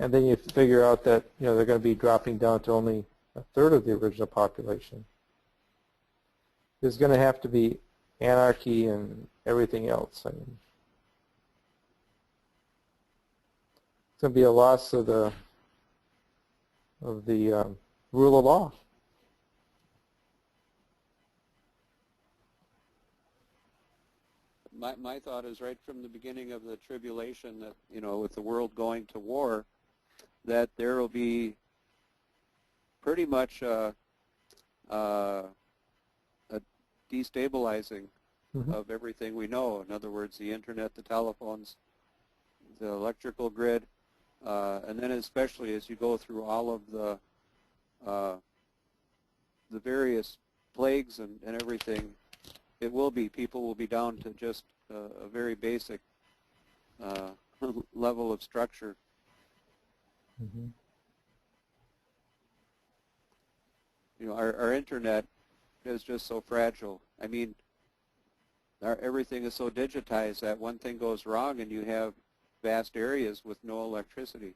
And then you figure out that they're going to be dropping down to only a third of the original population. There's going to have to be anarchy and everything else. I mean, it's going to be a loss of the rule of law. My thought is right from the beginning of the tribulation that, with the world going to war, that there will be pretty much a destabilizing of everything we know. In other words, the internet, the telephones, the electrical grid, and then especially as you go through all of the various plagues and everything, people will be down to just a very basic level of structure. Our internet is just so fragile. I mean, everything is so digitized that one thing goes wrong and you have vast areas with no electricity.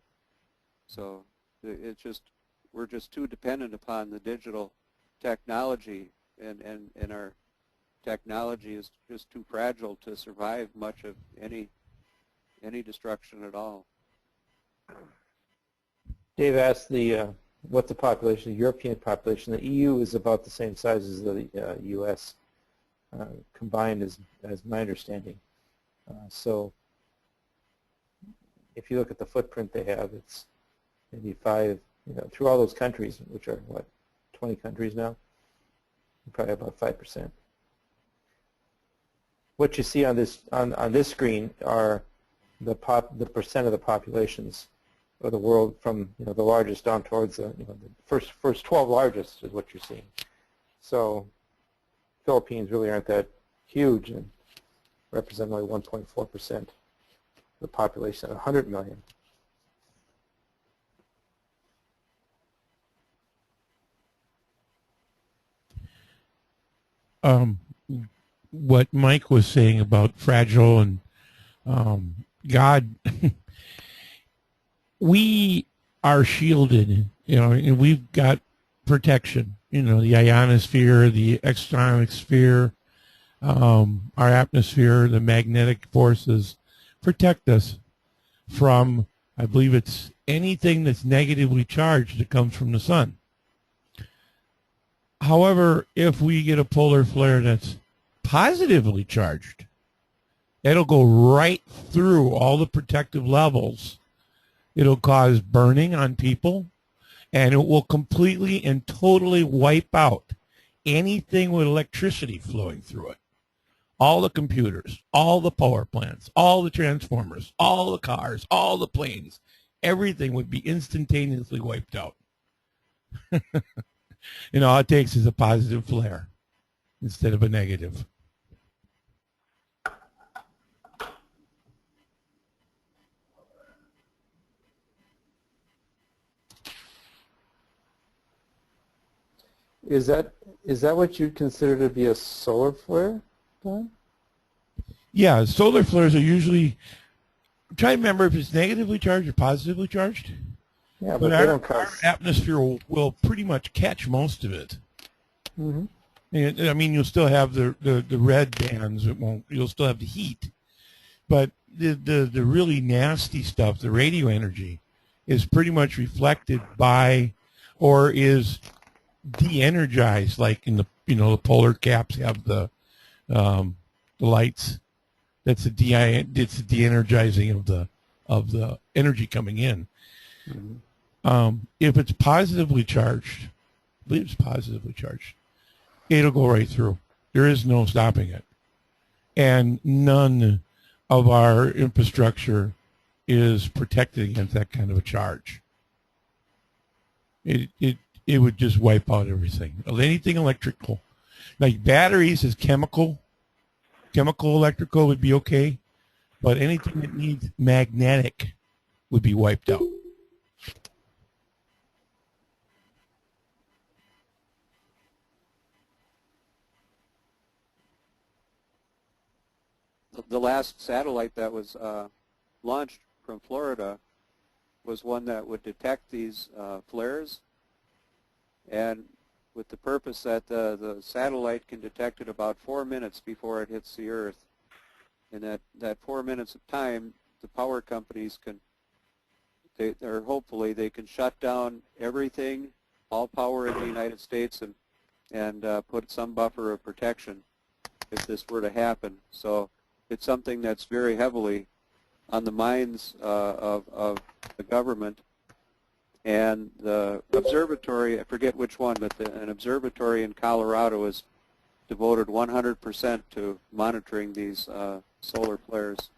So we're just too dependent upon the digital technology, and our technology is just too fragile to survive much of any destruction at all. Dave asked what's the population, the European population. The EU is about the same size as the U.S. Combined, as my understanding. So if you look at the footprint they have, it's maybe 5, through all those countries, which are, 20 countries now? Probably about 5%. What you see on this screen are the percent of the populations of the world from the largest down towards the the first 12 largest is what you're seeing. So Philippines really aren't that huge and represent only 1.4% of the population of 100 million. What Mike was saying about fragile and God, we are shielded, and we've got protection. The ionosphere, the exotic sphere, our atmosphere, the magnetic forces protect us from, I believe it's anything that's negatively charged that comes from the sun. However, if we get a polar flare that's positively charged, it'll go right through all the protective levels It'll cause burning on people, and it will completely and totally wipe out anything with electricity flowing through it. All the computers, all the power plants, all the transformers, all the cars, all the planes, everything would be instantaneously wiped out. All it takes is a positive flare instead of a negative. Is that what you consider to be a solar flare, Don? Yeah, solar flares are usually, try to remember if it's negatively charged or positively charged. Yeah, But but they don't our cause. atmosphere will pretty much catch most of it. Mm-hmm. And, I mean, you'll still have the red bands. You'll still have the heat. But the really nasty stuff, the radio energy, is pretty much reflected by or is de-energized, like in the polar caps have the lights. It's the de-energizing of the energy coming in. Mm-hmm. If it's positively charged, I believe it's positively charged, it'll go right through. There is no stopping it. And none of our infrastructure is protected against that kind of a charge. It would just wipe out everything. Anything electrical. Like batteries is chemical electrical would be okay, but anything that needs magnetic would be wiped out. The last satellite that was launched from Florida was one that would detect these flares, and with the purpose that the satellite can detect it about 4 minutes before it hits the Earth. And that 4 minutes of time, the power companies hopefully they can shut down everything, all power in the United States, and put some buffer of protection if this were to happen. So it's something that's very heavily on the minds of the government. And the observatory, I forget which one, but an observatory in Colorado is devoted 100% to monitoring these solar flares.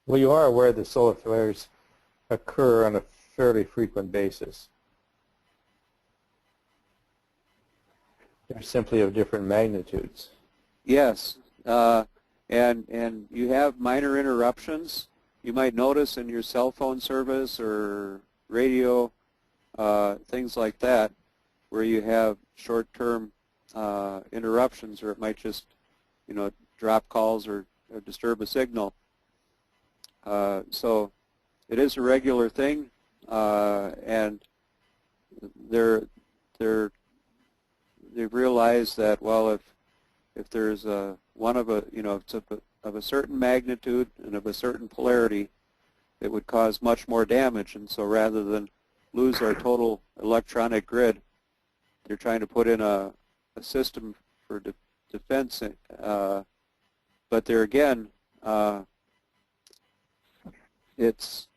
Well, you are aware that solar flares occur on a fairly frequent basis. They're simply of different magnitudes. Yes, and you have minor interruptions. You might notice in your cell phone service or radio, things like that, where you have short-term interruptions, or it might just, drop calls or disturb a signal. So it is a regular thing, and they've realized that, well, if there's one of it's of a certain magnitude and of a certain polarity, it would cause much more damage. And so rather than lose our total electronic grid, they're trying to put in a system for defense. But there again, it's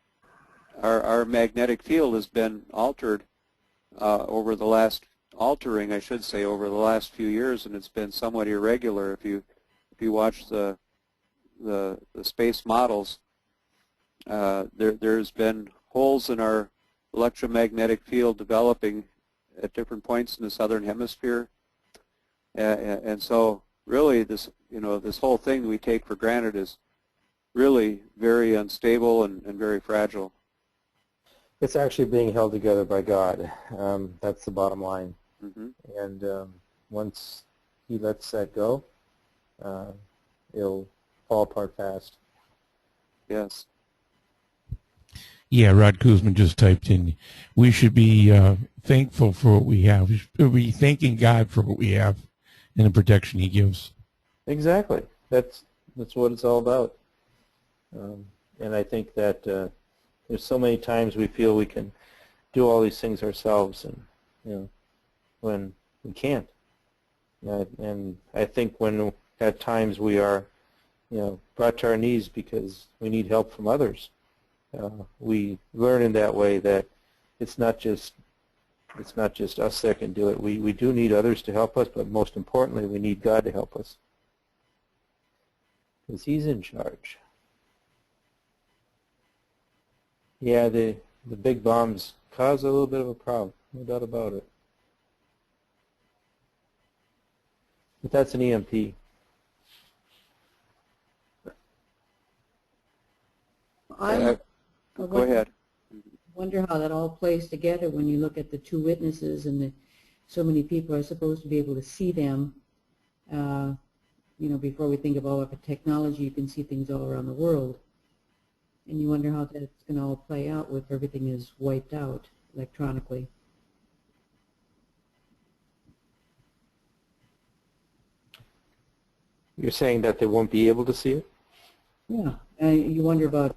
our magnetic field has been altered over the last few years, and it's been somewhat irregular. If you watch the space models, there's been holes in our electromagnetic field developing at different points in the southern hemisphere, and so really this whole thing we take for granted is really very unstable and very fragile. It's actually being held together by God. That's the bottom line. Mm-hmm. And once He lets that go, it'll fall apart fast. Yes. Yeah, Rod Kuzman just typed in, we should be thankful for what we have. We should be thanking God for what we have and the protection He gives. Exactly. That's what it's all about. And I think that there's so many times we feel we can do all these things ourselves, and when we can't. And I think when at times we are brought to our knees because we need help from others. We learn in that way that it's not just us that can do it. We do need others to help us, but most importantly, we need God to help us because He's in charge. Yeah, the big bombs cause a little bit of a problem, no doubt about it. But that's an EMP. Go ahead. Wonder how that all plays together when you look at the two witnesses and so many people are supposed to be able to see them. Before we think of all of the technology, you can see things all around the world. And you wonder how that's going to all play out if everything is wiped out electronically. You're saying that they won't be able to see it? Yeah, and you wonder about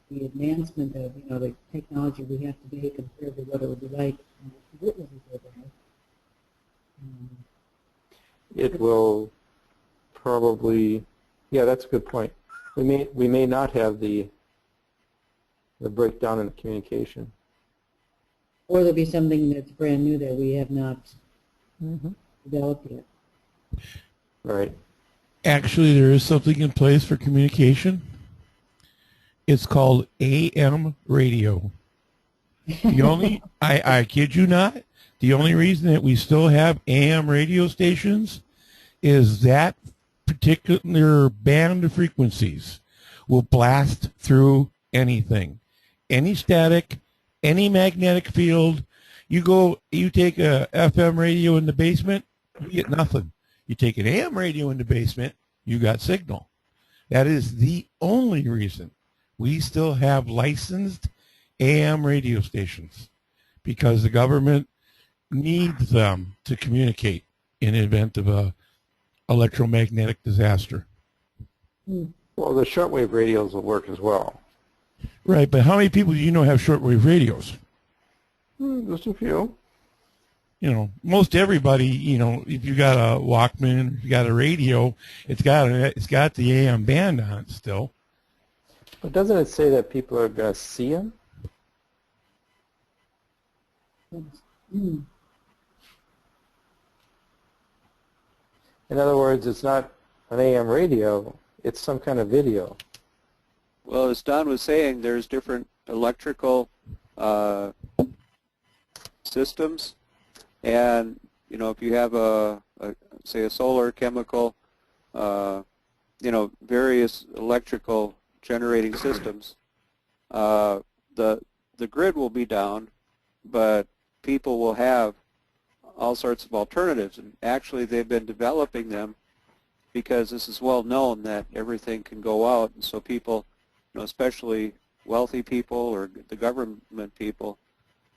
the advancement of the technology we have today compared to what it would be like if witnesses were there. It will probably. Yeah, that's a good point. We may not have the breakdown in the communication. Or there'll be something that's brand new that we have not developed yet. Right. Actually, there is something in place for communication. It's called AM radio. The only, I kid you not, the only reason that we still have AM radio stations is that particular band of frequencies will blast through anything. Any static, any magnetic field. You take a FM radio in the basement, you get nothing. You take an AM radio in the basement, you got signal. That is the only reason we still have licensed AM radio stations, because the government needs them to communicate in the event of a electromagnetic disaster. Well, the shortwave radios will work as well. Right, but how many people do you know have shortwave radios? Just a few. Most everybody, if you got a Walkman, if you got a radio, it's got the AM band on it still. But doesn't it say that people are going to see them? In other words, it's not an AM radio, it's some kind of video. Well, as Don was saying, there's different electrical systems, and if you have say a solar, chemical, various electrical generating systems, the grid will be down, but people will have all sorts of alternatives, and actually they've been developing them because this is well known that everything can go out, and so people, especially wealthy people or the government people,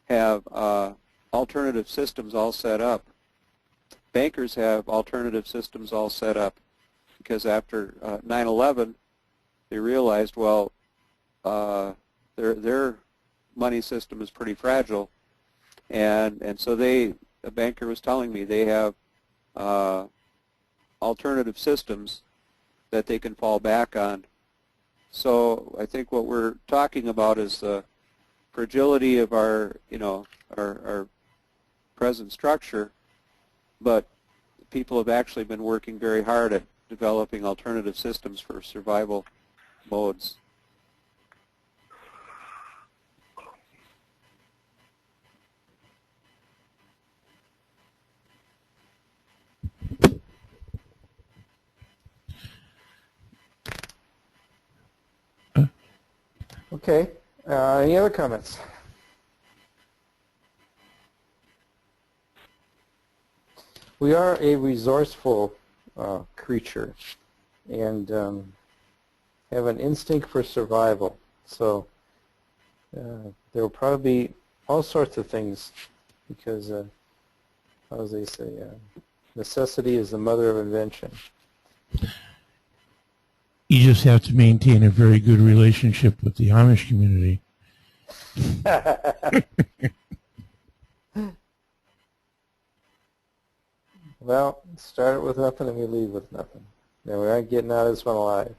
have alternative systems all set up. Bankers have alternative systems all set up because after 9/11, they realized, well, their money system is pretty fragile, and so a banker was telling me they have alternative systems that they can fall back on. So I think what we're talking about is the fragility of our present structure, but people have actually been working very hard at developing alternative systems for survival modes. Okay. Any other comments? We are a resourceful creature and have an instinct for survival. So there will probably be all sorts of things because, as they say, necessity is the mother of invention. You just have to maintain a very good relationship with the Amish community. Well, start it with nothing and we leave with nothing. And we aren't getting out of this one alive.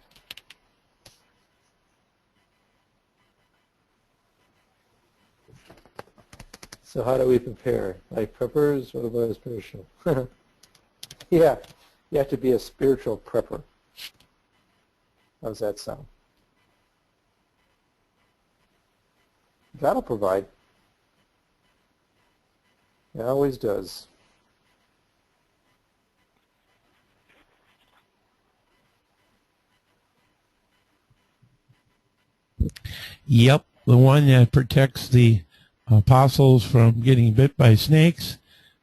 So how do we prepare? Like preppers? What about a spiritual? Yeah, you have to be a spiritual prepper. How's that sound? God will provide. It always does. Yep, the one that protects the apostles from getting bit by snakes,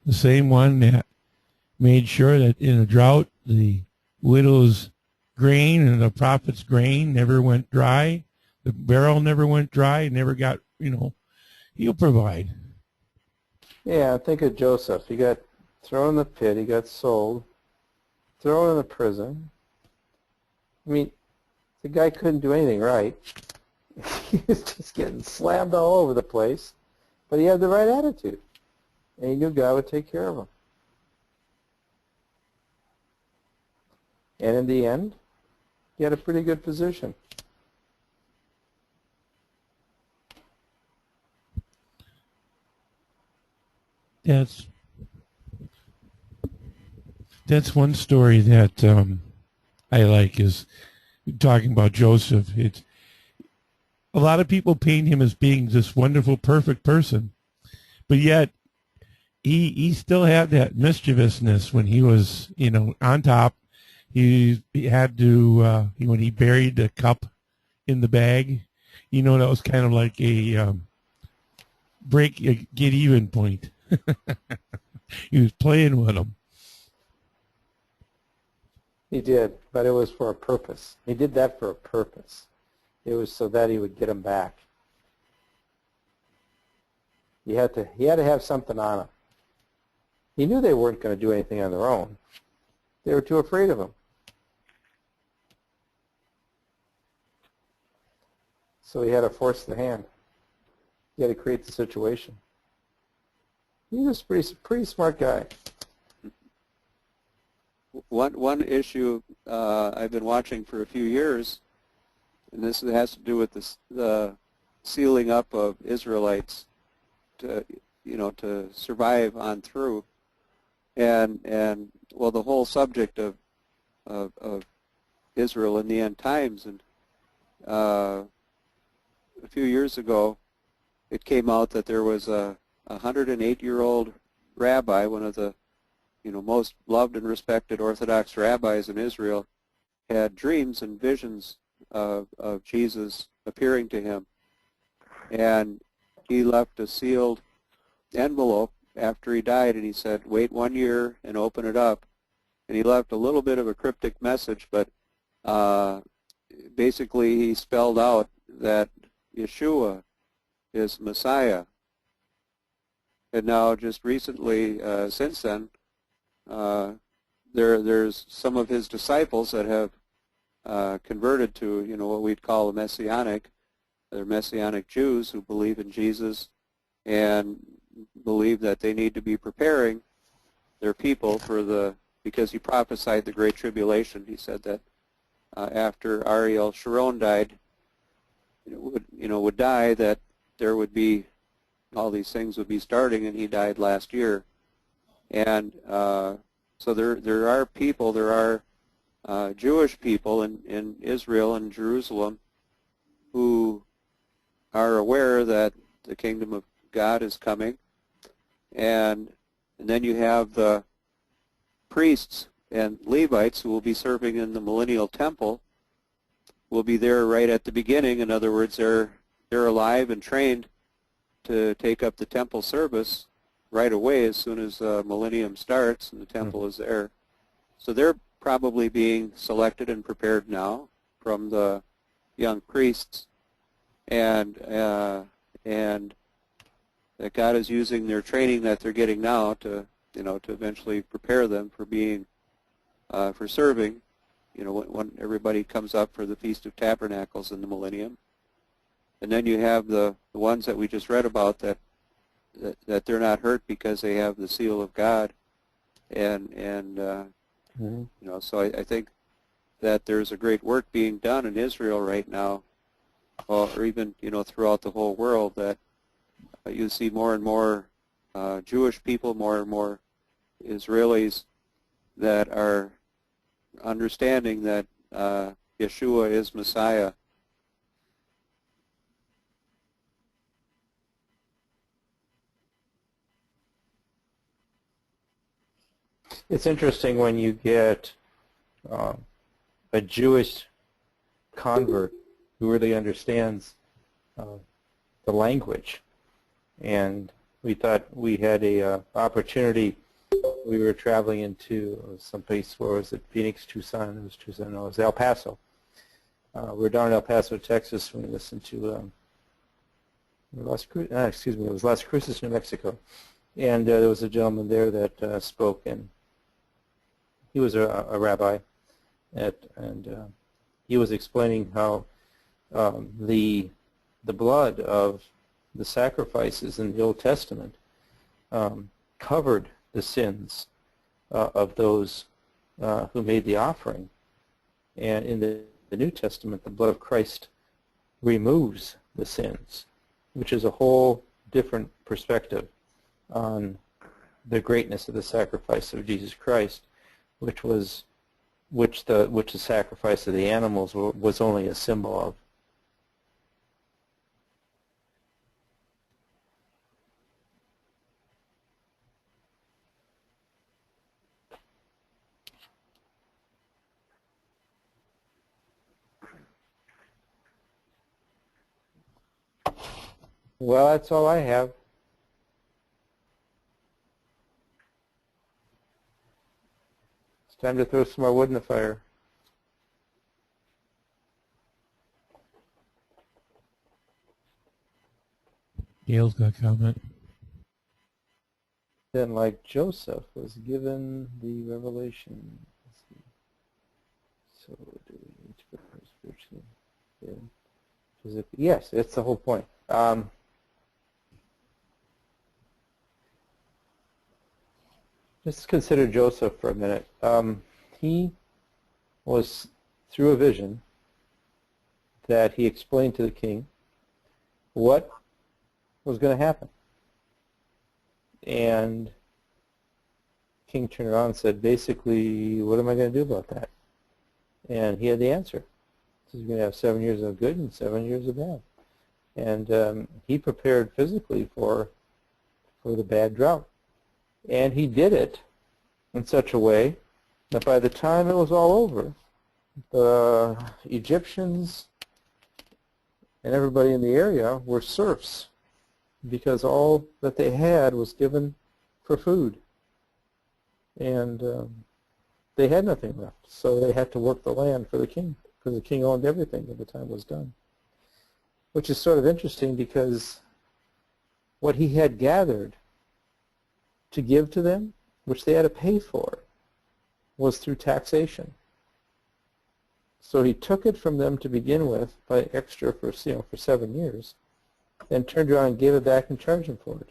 the same one that made sure that in a drought the widow's grain and the prophet's grain never went dry, the barrel never went dry, never got, he'll provide. Yeah, think of Joseph. He got thrown in the pit. He got sold, thrown in the prison. I mean, the guy couldn't do anything right. He was just getting slammed all over the place. But he had the right attitude. And he knew God would take care of him. And in the end, he had a pretty good position. That's one story that I like, is talking about Joseph. It's a lot of people paint him as being this wonderful, perfect person, but yet he still had that mischievousness when he was, on top. He had to when he buried the cup in the bag, that was kind of like a get even point. He was playing with them. He did, but it was for a purpose. He did that for a purpose. It was so that he would get him back. He had to have something on him. He knew they weren't going to do anything on their own. They were too afraid of him. So he had to force the hand. He had to create the situation. He was a pretty smart guy. One issue I've been watching for a few years, and this has to do with the sealing up of Israelites to survive on through, and the whole subject of Israel in the end times. And a few years ago, it came out that there was a 108-year-old rabbi, one of the most loved and respected Orthodox rabbis in Israel, had dreams and visions of Jesus appearing to him. And he left a sealed envelope after he died, and he said, wait 1 year and open it up. And he left a little bit of a cryptic message, but basically he spelled out that Yeshua is Messiah. And now just recently, since then, there's some of his disciples that have converted to what we'd call a messianic. They're messianic Jews who believe in Jesus and believe that they need to be preparing their people because he prophesied the Great Tribulation. He said that after Ariel Sharon died, would die, that there would be all these things would be starting, and he died last year. And so there are people, there are Jewish people in Israel and Jerusalem who are aware that the kingdom of God is coming. And then you have the priests and Levites who will be serving in the millennial temple, will be there right at the beginning. In other words, they're alive and trained to take up the temple service right away as soon as millennium starts and the temple is there. So they're probably being selected and prepared now from the young priests, and that God is using their training that they're getting now to eventually prepare them for being for serving. When everybody comes up for the Feast of Tabernacles in the millennium. And then you have the ones that we just read about that they're not hurt because they have the seal of God, and so I think that there's a great work being done in Israel right now, or even throughout the whole world, that you see more and more Jewish people, more and more Israelis that are understanding that Yeshua is Messiah. It's interesting when you get a Jewish convert who really understands the language. And we thought we had a opportunity. We were traveling into someplace, where was it? Phoenix, Tucson? It was Tucson. No, it was El Paso. We were down in El Paso, Texas, when we listened to it was Las Cruces, New Mexico. And there was a gentleman there that spoke, and he was a rabbi, and he was explaining how the blood of the sacrifices in the Old Testament covered the sins of those who made the offering. And in the New Testament, the blood of Christ removes the sins, which is a whole different perspective on the greatness of the sacrifice of Jesus Christ, which the sacrifice of the animals was only a symbol of. Well, that's all I have. It's time to throw some more wood in the fire. Gail's got a comment. Then, like Joseph was given the revelation. Let's see. So, do we need to prepare spiritually? Yeah. Yes, it's the whole point. Just consider Joseph for a minute. He was, through a vision that he explained to the king, what was going to happen. And King turned around and said, basically, what am I going to do about that? And he had the answer. He says, you're going to have 7 years of good and 7 years of bad. And he prepared physically for the bad drought. And he did it in such a way that by the time it was all over, the Egyptians and everybody in the area were serfs, because all that they had was given for food. And they had nothing left, so they had to work the land for the king, because the king owned everything when the time was done. Which is sort of interesting, because what he had gathered to give to them, which they had to pay for, was through taxation. So he took it from them to begin with by extra for 7 years, then turned around and gave it back and charged them for it.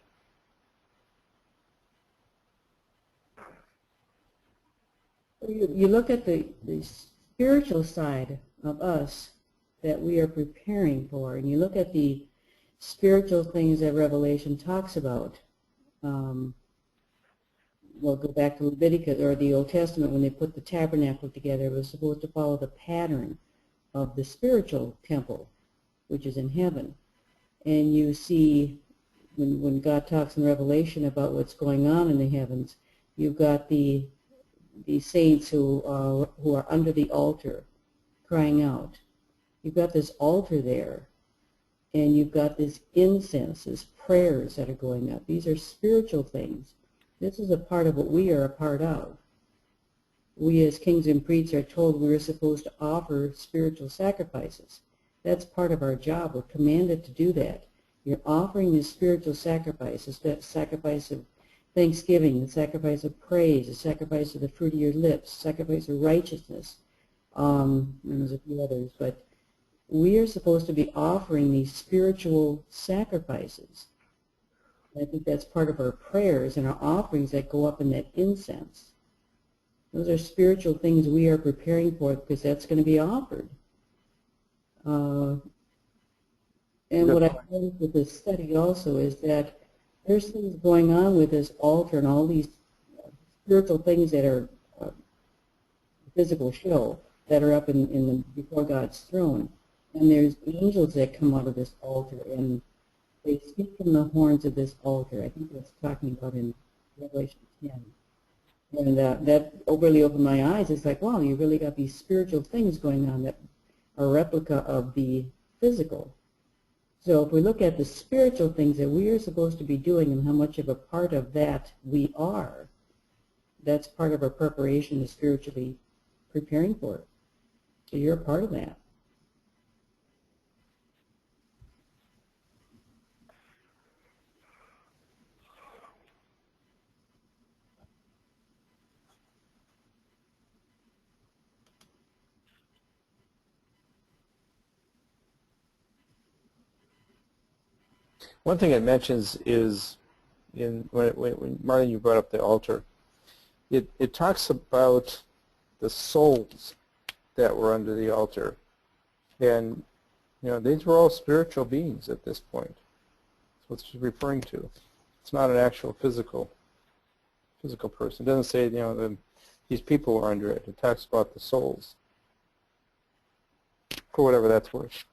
You look at the spiritual side of us that we are preparing for, and you look at the spiritual things that Revelation talks about. We'll go back to Leviticus or the Old Testament. When they put the tabernacle together, it was supposed to follow the pattern of the spiritual temple, which is in heaven. And you see, when God talks in Revelation about what's going on in the heavens, you've got the saints who are under the altar crying out. You've got this altar there, and you've got this incense, this prayers that are going up. These are spiritual things. This is a part of what we are a part of. We as kings and priests are told we're supposed to offer spiritual sacrifices. That's part of our job. We're commanded to do that. You're offering the spiritual sacrifices, that sacrifice of thanksgiving, the sacrifice of praise, the sacrifice of the fruit of your lips, sacrifice of righteousness, and there's a few others. But we are supposed to be offering these spiritual sacrifices. I think that's part of our prayers and our offerings that go up in that incense. Those are spiritual things we are preparing for because that's going to be offered. And Good what I've point. learned with this study also is that there's things going on with this altar and all these spiritual things that are physical show that are up before God's throne. And there's angels that come out of this altar, and they speak from the horns of this altar. I think that's talking about in Revelation 10. And that really opened my eyes. It's like, wow, you really got these spiritual things going on that are a replica of the physical. So if we look at the spiritual things that we are supposed to be doing and how much of a part of that we are, that's part of our preparation to spiritually preparing for it. So you're a part of that. One thing it mentions is, when Marlene, you brought up the altar, it talks about the souls that were under the altar. And, these were all spiritual beings at this point. That's what it's referring to. It's not an actual physical person. It doesn't say, these people were under it. It talks about the souls, for whatever that's worth.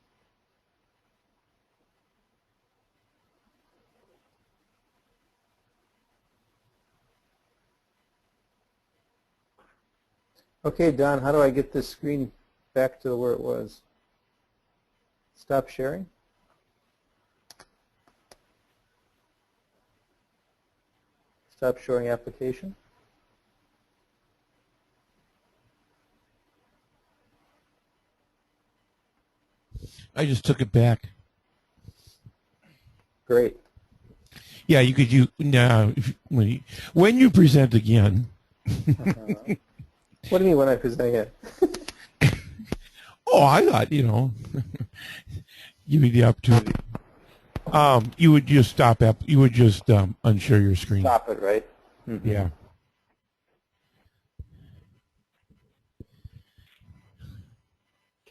Okay, Don, how do I get this screen back to where it was? Stop sharing? Stop showing application? I just took it back. Great. Yeah, you could now when you present again. What do you mean when I present it? Oh, I thought give me the opportunity. You would just stop up. You would just unshare your screen. Stop it, right? Mm-hmm. Yeah.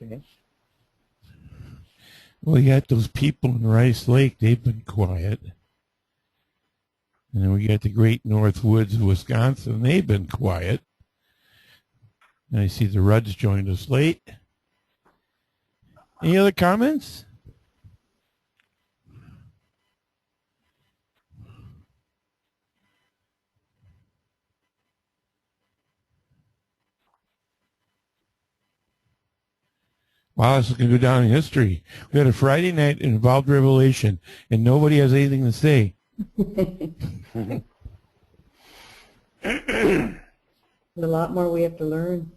Okay. Well, you got those people in Rice Lake. They've been quiet. And then we got the Great North Woods of Wisconsin. They've been quiet. And I see the Rudds joined us late. Any other comments? Wow, this is going to go down in history. We had a Friday night that involved Revelation, and nobody has anything to say. There's a lot more we have to learn.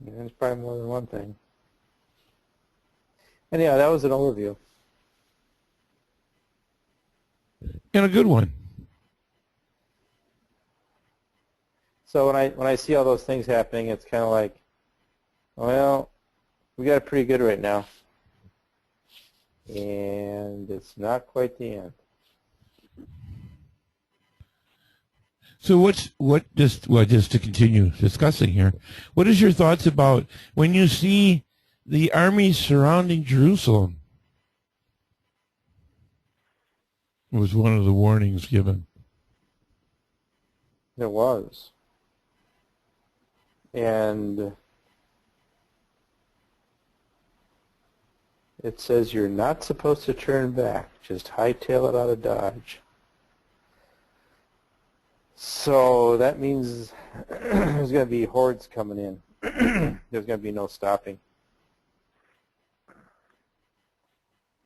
Yeah, there's probably more than one thing. Anyhow, that was an overview. And a good one. So when I see all those things happening, it's kind of like, well, we got it pretty good right now, and it's not quite the end. So just to continue discussing here, what is your thoughts about when you see the armies surrounding Jerusalem? It was one of the warnings given. It was. And it says you're not supposed to turn back, just hightail it out of Dodge. So that means there's going to be hordes coming in. There's going to be no stopping.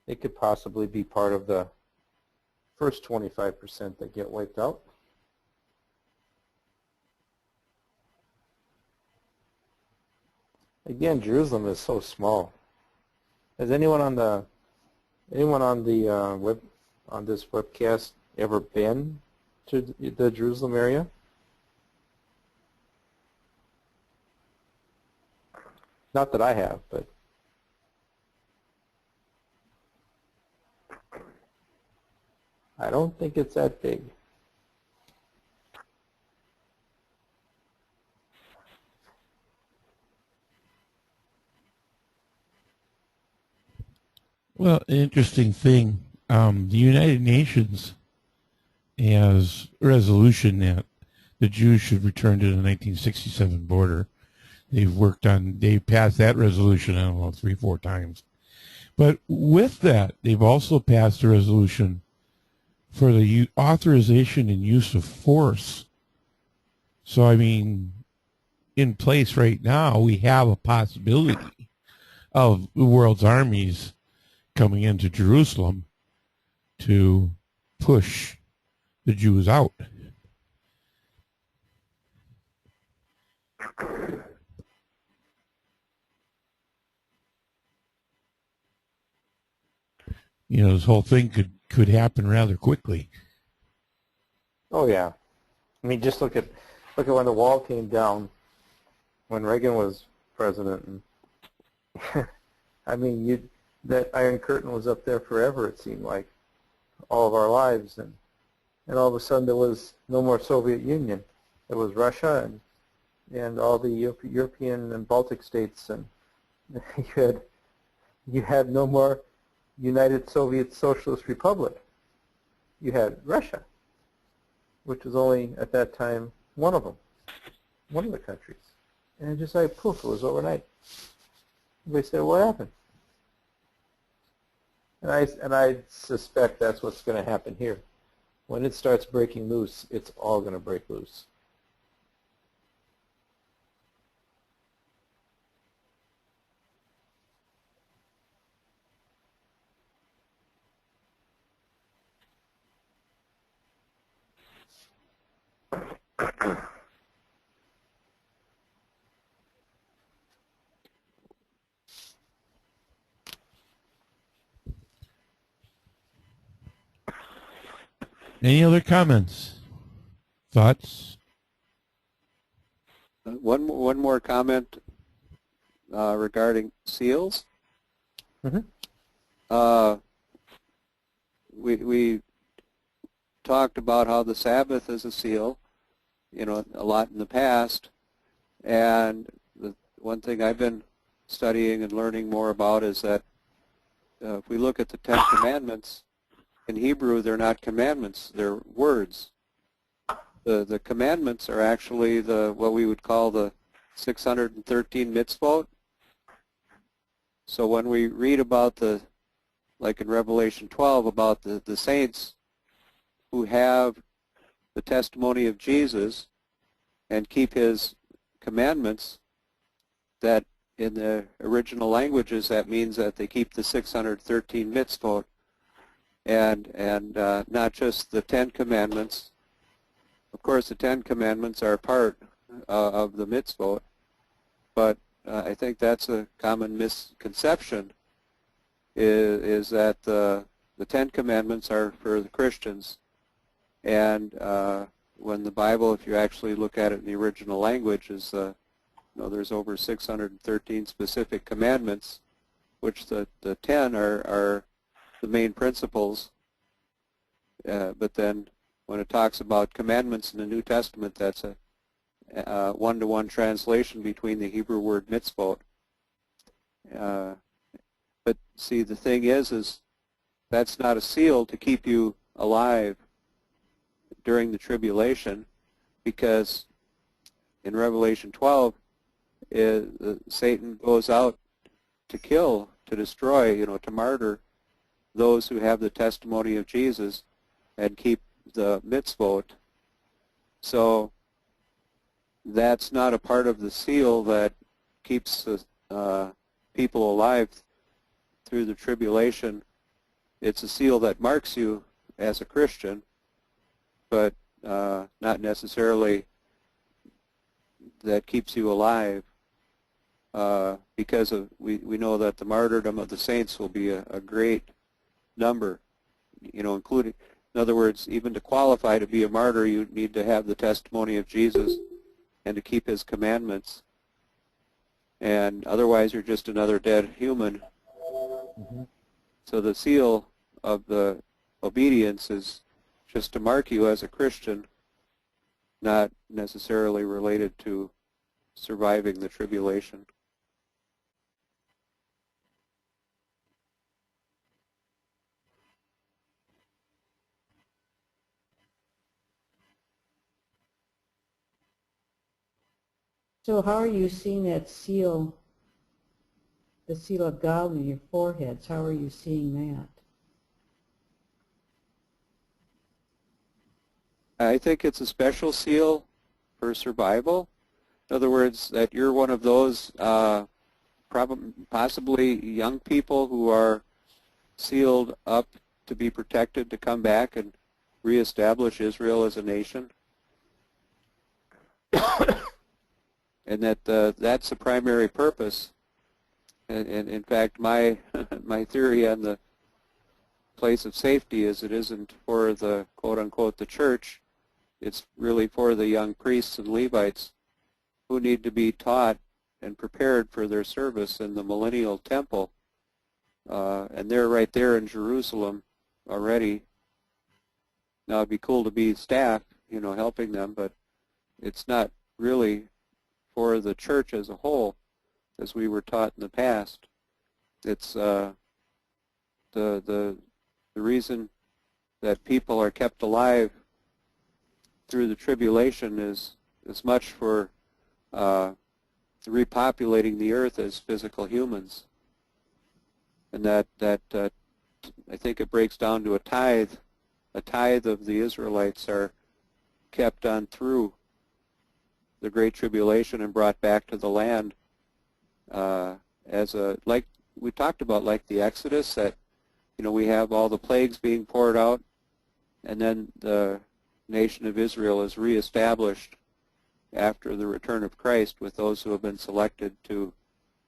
It could possibly be part of the first 25% that get wiped out. Again, Jerusalem is so small. Has anyone on the web on this webcast ever been to the Jerusalem area? Not that I have, but I don't think it's that big. Well, an interesting thing, the United Nations has a resolution that the Jews should return to the 1967 border. They've passed that resolution, I don't know, 3-4 times. But with that, they've also passed a resolution for the authorization and use of force. So, I mean, in place right now, we have a possibility of the world's armies coming into Jerusalem to push the Jews out. You know, this whole thing could happen rather quickly. Oh yeah. I mean, just look at when the wall came down, when Reagan was president. And I mean, that Iron Curtain was up there forever. It seemed like all of our lives, and all of a sudden there was no more Soviet Union. There was Russia and all the European and Baltic states, and you had no more United Soviet Socialist Republic. You had Russia, which was only at that time one of them, one of the countries. And it just like poof, it was overnight. Everybody said, what happened? And I suspect that's what's going to happen here. When it starts breaking loose, it's all going to break loose. Any other comments? Thoughts? One more comment regarding seals. Mm-hmm. We talked about how the Sabbath is a seal, you know, a lot in the past, and the one thing I've been studying and learning more about is that if we look at the Ten Commandments, in Hebrew they're not commandments, they're words. The commandments are actually what we would call the 613 mitzvot. So when we read about like in Revelation 12, about the saints who have the testimony of Jesus and keep his commandments, that in the original languages that means that they keep the 613 mitzvot, and not just the 10 commandments. Of course, the 10 commandments are part of the mitzvot, but I think that's a common misconception, is that the 10 commandments are for the Christians, and when the Bible, if you actually look at it in the original language, is there's over 613 specific commandments, which the 10 are the main principles, but then when it talks about commandments in the New Testament, that's a one-to-one translation between the Hebrew word mitzvot. But see, the thing is that's not a seal to keep you alive during the tribulation, because in Revelation 12, Satan goes out to kill, to destroy, to martyr those who have the testimony of Jesus and keep the mitzvot. So that's not a part of the seal that keeps people alive through the tribulation. It's a seal that marks you as a Christian, but not necessarily that keeps you alive, because we know that the martyrdom of the saints will be a great number, including, in other words, even to qualify to be a martyr, you need to have the testimony of Jesus and to keep his commandments, and otherwise you're just another dead human. Mm-hmm. So the seal of the obedience is just to mark you as a Christian, not necessarily related to surviving the tribulation. So how are you seeing that seal, the seal of God on your foreheads? How are you seeing that? I think it's a special seal for survival. In other words, that you're one of those possibly young people who are sealed up to be protected to come back and reestablish Israel as a nation. And that that's the primary purpose. And in fact, my my theory on the place of safety is it isn't for the quote-unquote the church. It's really for the young priests and Levites who need to be taught and prepared for their service in the millennial temple. And they're right there in Jerusalem already. Now it'd be cool to be staff, you know, helping them, but it's not really for the church as a whole, as we were taught in the past. It's the reason that people are kept alive through the tribulation is as much for repopulating the earth as physical humans. And that I think it breaks down to a tithe. A tithe of the Israelites are kept on through the Great Tribulation and brought back to the land as a, like we talked about, like the Exodus, that, you know, we have all the plagues being poured out, and then the nation of Israel is reestablished after the return of Christ with those who have been selected to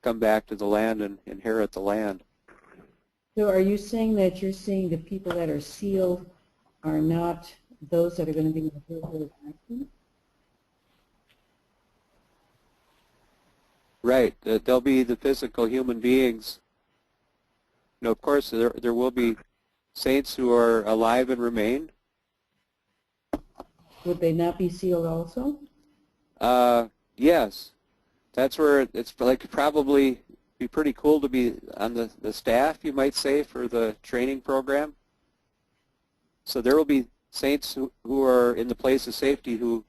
come back to the land and inherit the land. So are you saying that you're seeing the people that are sealed are not those that are going to be in the first resurrection? Right. They'll be the physical human beings. You know, of course, there will be saints who are alive and remain. Would they not be sealed also? Yes. That's where it's like probably be pretty cool to be on the staff, you might say, for the training program. So there will be saints who are in the place of safety who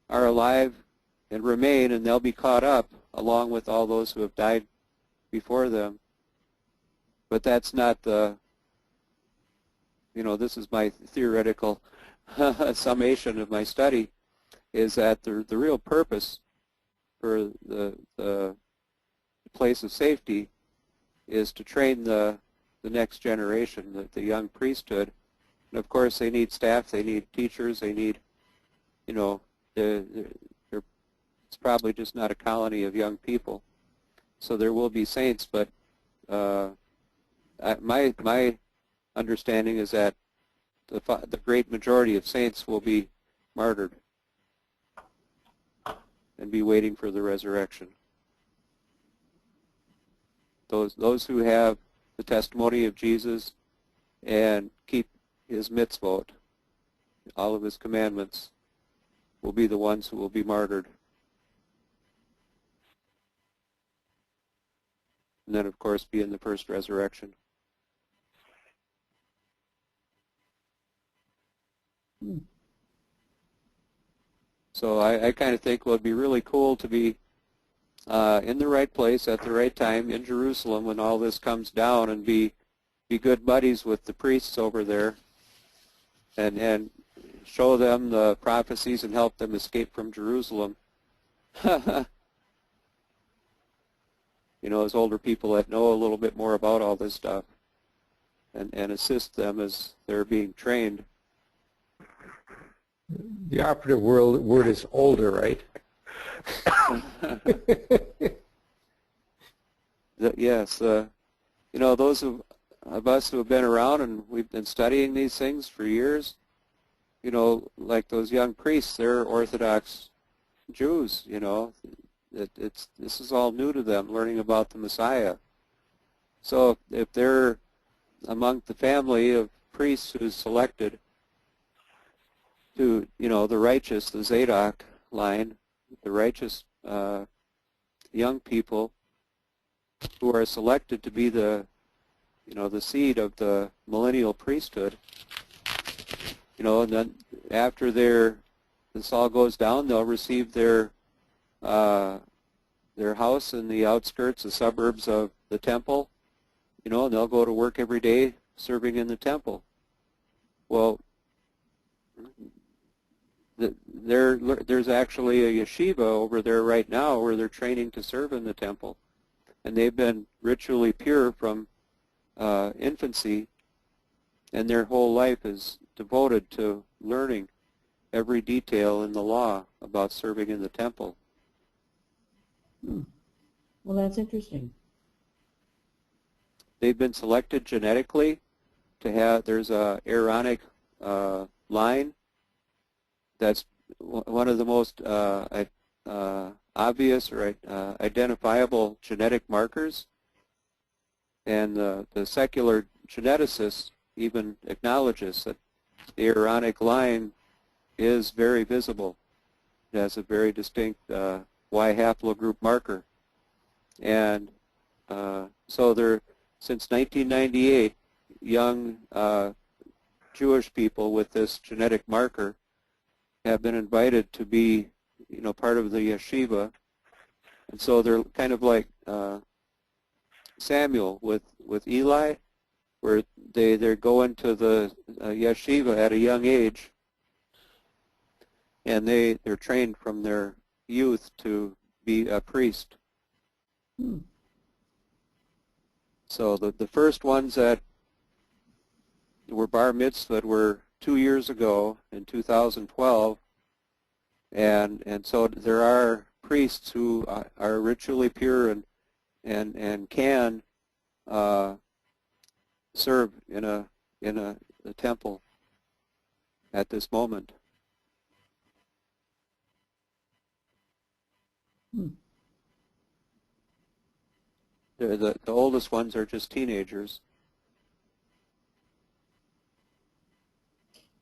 are alive and remain, and they'll be caught up along with all those who have died before them. But that's not the, you know, this is my theoretical summation of my study, is that the real purpose for the place of safety is to train the next generation, the young priesthood. And of course they need staff, they need teachers, they need, you know, it's probably just not a colony of young people. So there will be saints, but my understanding is that the great majority of saints will be martyred and be waiting for the resurrection. Those who have the testimony of Jesus and keep his mitzvot, all of his commandments, will be the ones who will be martyred. And then, of course, be in the first resurrection. So I kind of think, well, it'd be really cool to be in the right place at the right time in Jerusalem when all this comes down, and be good buddies with the priests over there, and show them the prophecies and help them escape from Jerusalem. You know, as older people that know a little bit more about all this stuff, and assist them as they're being trained. The operative word is older, right? Yes. You know, those of us who have been around and we've been studying these things for years, you know, like those young priests, they're Orthodox Jews, you know. This is all new to them, learning about the Messiah. So if they're among the family of priests who's selected to, the righteous, the Zadok line, the righteous young people who are selected to be the seed of the millennial priesthood. And then after this all goes down, they'll receive their house in the outskirts, the suburbs of the temple, and they'll go to work every day serving in the temple. Well, there's actually a yeshiva over there right now where they're training to serve in the temple, and they've been ritually pure from infancy, and their whole life is devoted to learning every detail in the law about serving in the temple. Well, that's interesting. They've been selected genetically to have, there's a Aaronic line that's one of the most obvious or identifiable genetic markers, and the secular geneticist even acknowledges that the Aaronic line is very visible. It has a very distinct Y haplogroup marker. And so there, since 1998, young Jewish people with this genetic marker have been invited to be, part of the yeshiva. And so they're kind of like Samuel with Eli, where they go into the yeshiva at a young age, and they're trained from their youth to be a priest. So the first ones that were bar mitzvahed were 2 years ago in 2012, and so there are priests who are ritually pure and can serve in a temple at this moment. The oldest ones are just teenagers.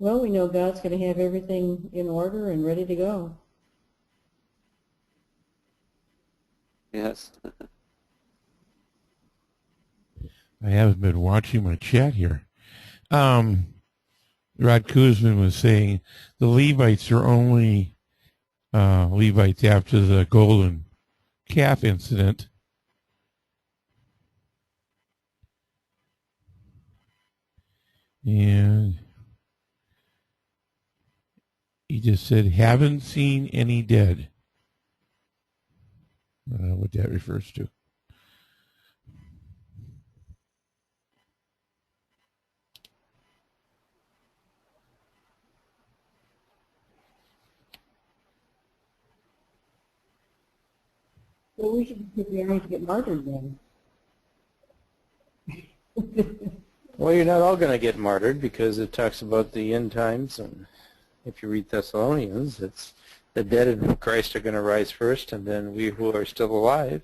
Well, we know God's going to have everything in order and ready to go. Yes. I haven't been watching my chat here. Rod Kuzman was saying the Levites are only Levites after the golden calf incident. And he just said, haven't seen any dead. I don't know what that refers to. Well, we should be preparing to get martyred then. Well, you're not all going to get martyred because it talks about the end times, and if you read Thessalonians, it's the dead in Christ are going to rise first, and then we who are still alive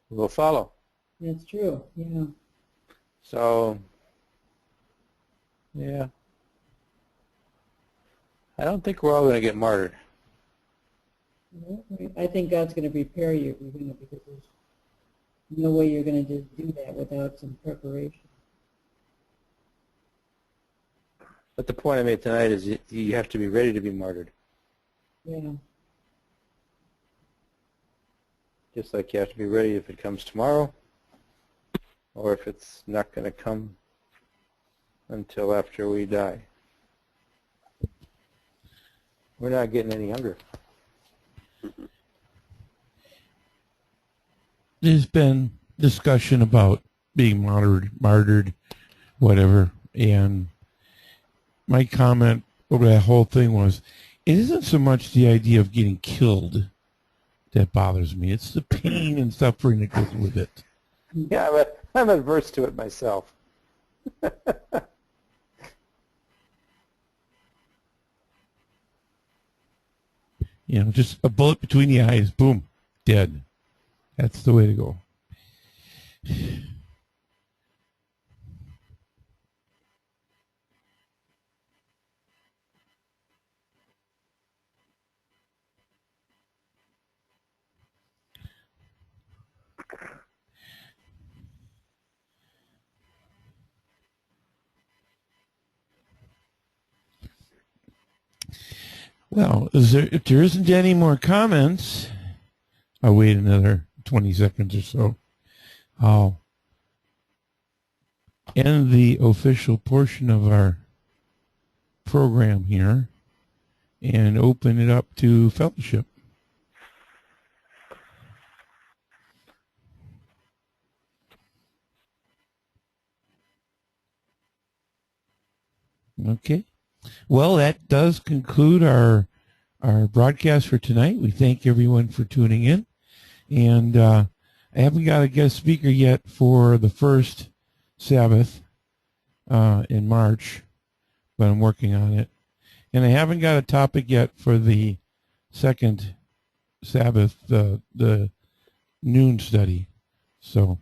will follow. That's true, yeah. So, yeah. I don't think we're all going to get martyred. I think God's going to prepare you, because there's no way you're going to just do that without some preparation. But the point I made tonight is you have to be ready to be martyred. Yeah. Just like you have to be ready if it comes tomorrow, or if it's not going to come until after we die. We're not getting any younger. There's been discussion about being martyred, whatever, and my comment over that whole thing was, it isn't so much the idea of getting killed that bothers me. It's the pain and suffering that goes with it. Yeah, I'm adverse to it myself. Just a bullet between the eyes, boom, dead. That's the way to go. Well, if there isn't any more comments, I'll wait another 20 seconds or so. I'll end the official portion of our program here and open it up to fellowship. Okay. Well, that does conclude our broadcast for tonight. We thank everyone for tuning in. And I haven't got a guest speaker yet for the first Sabbath in March, but I'm working on it. And I haven't got a topic yet for the second Sabbath, the noon study. So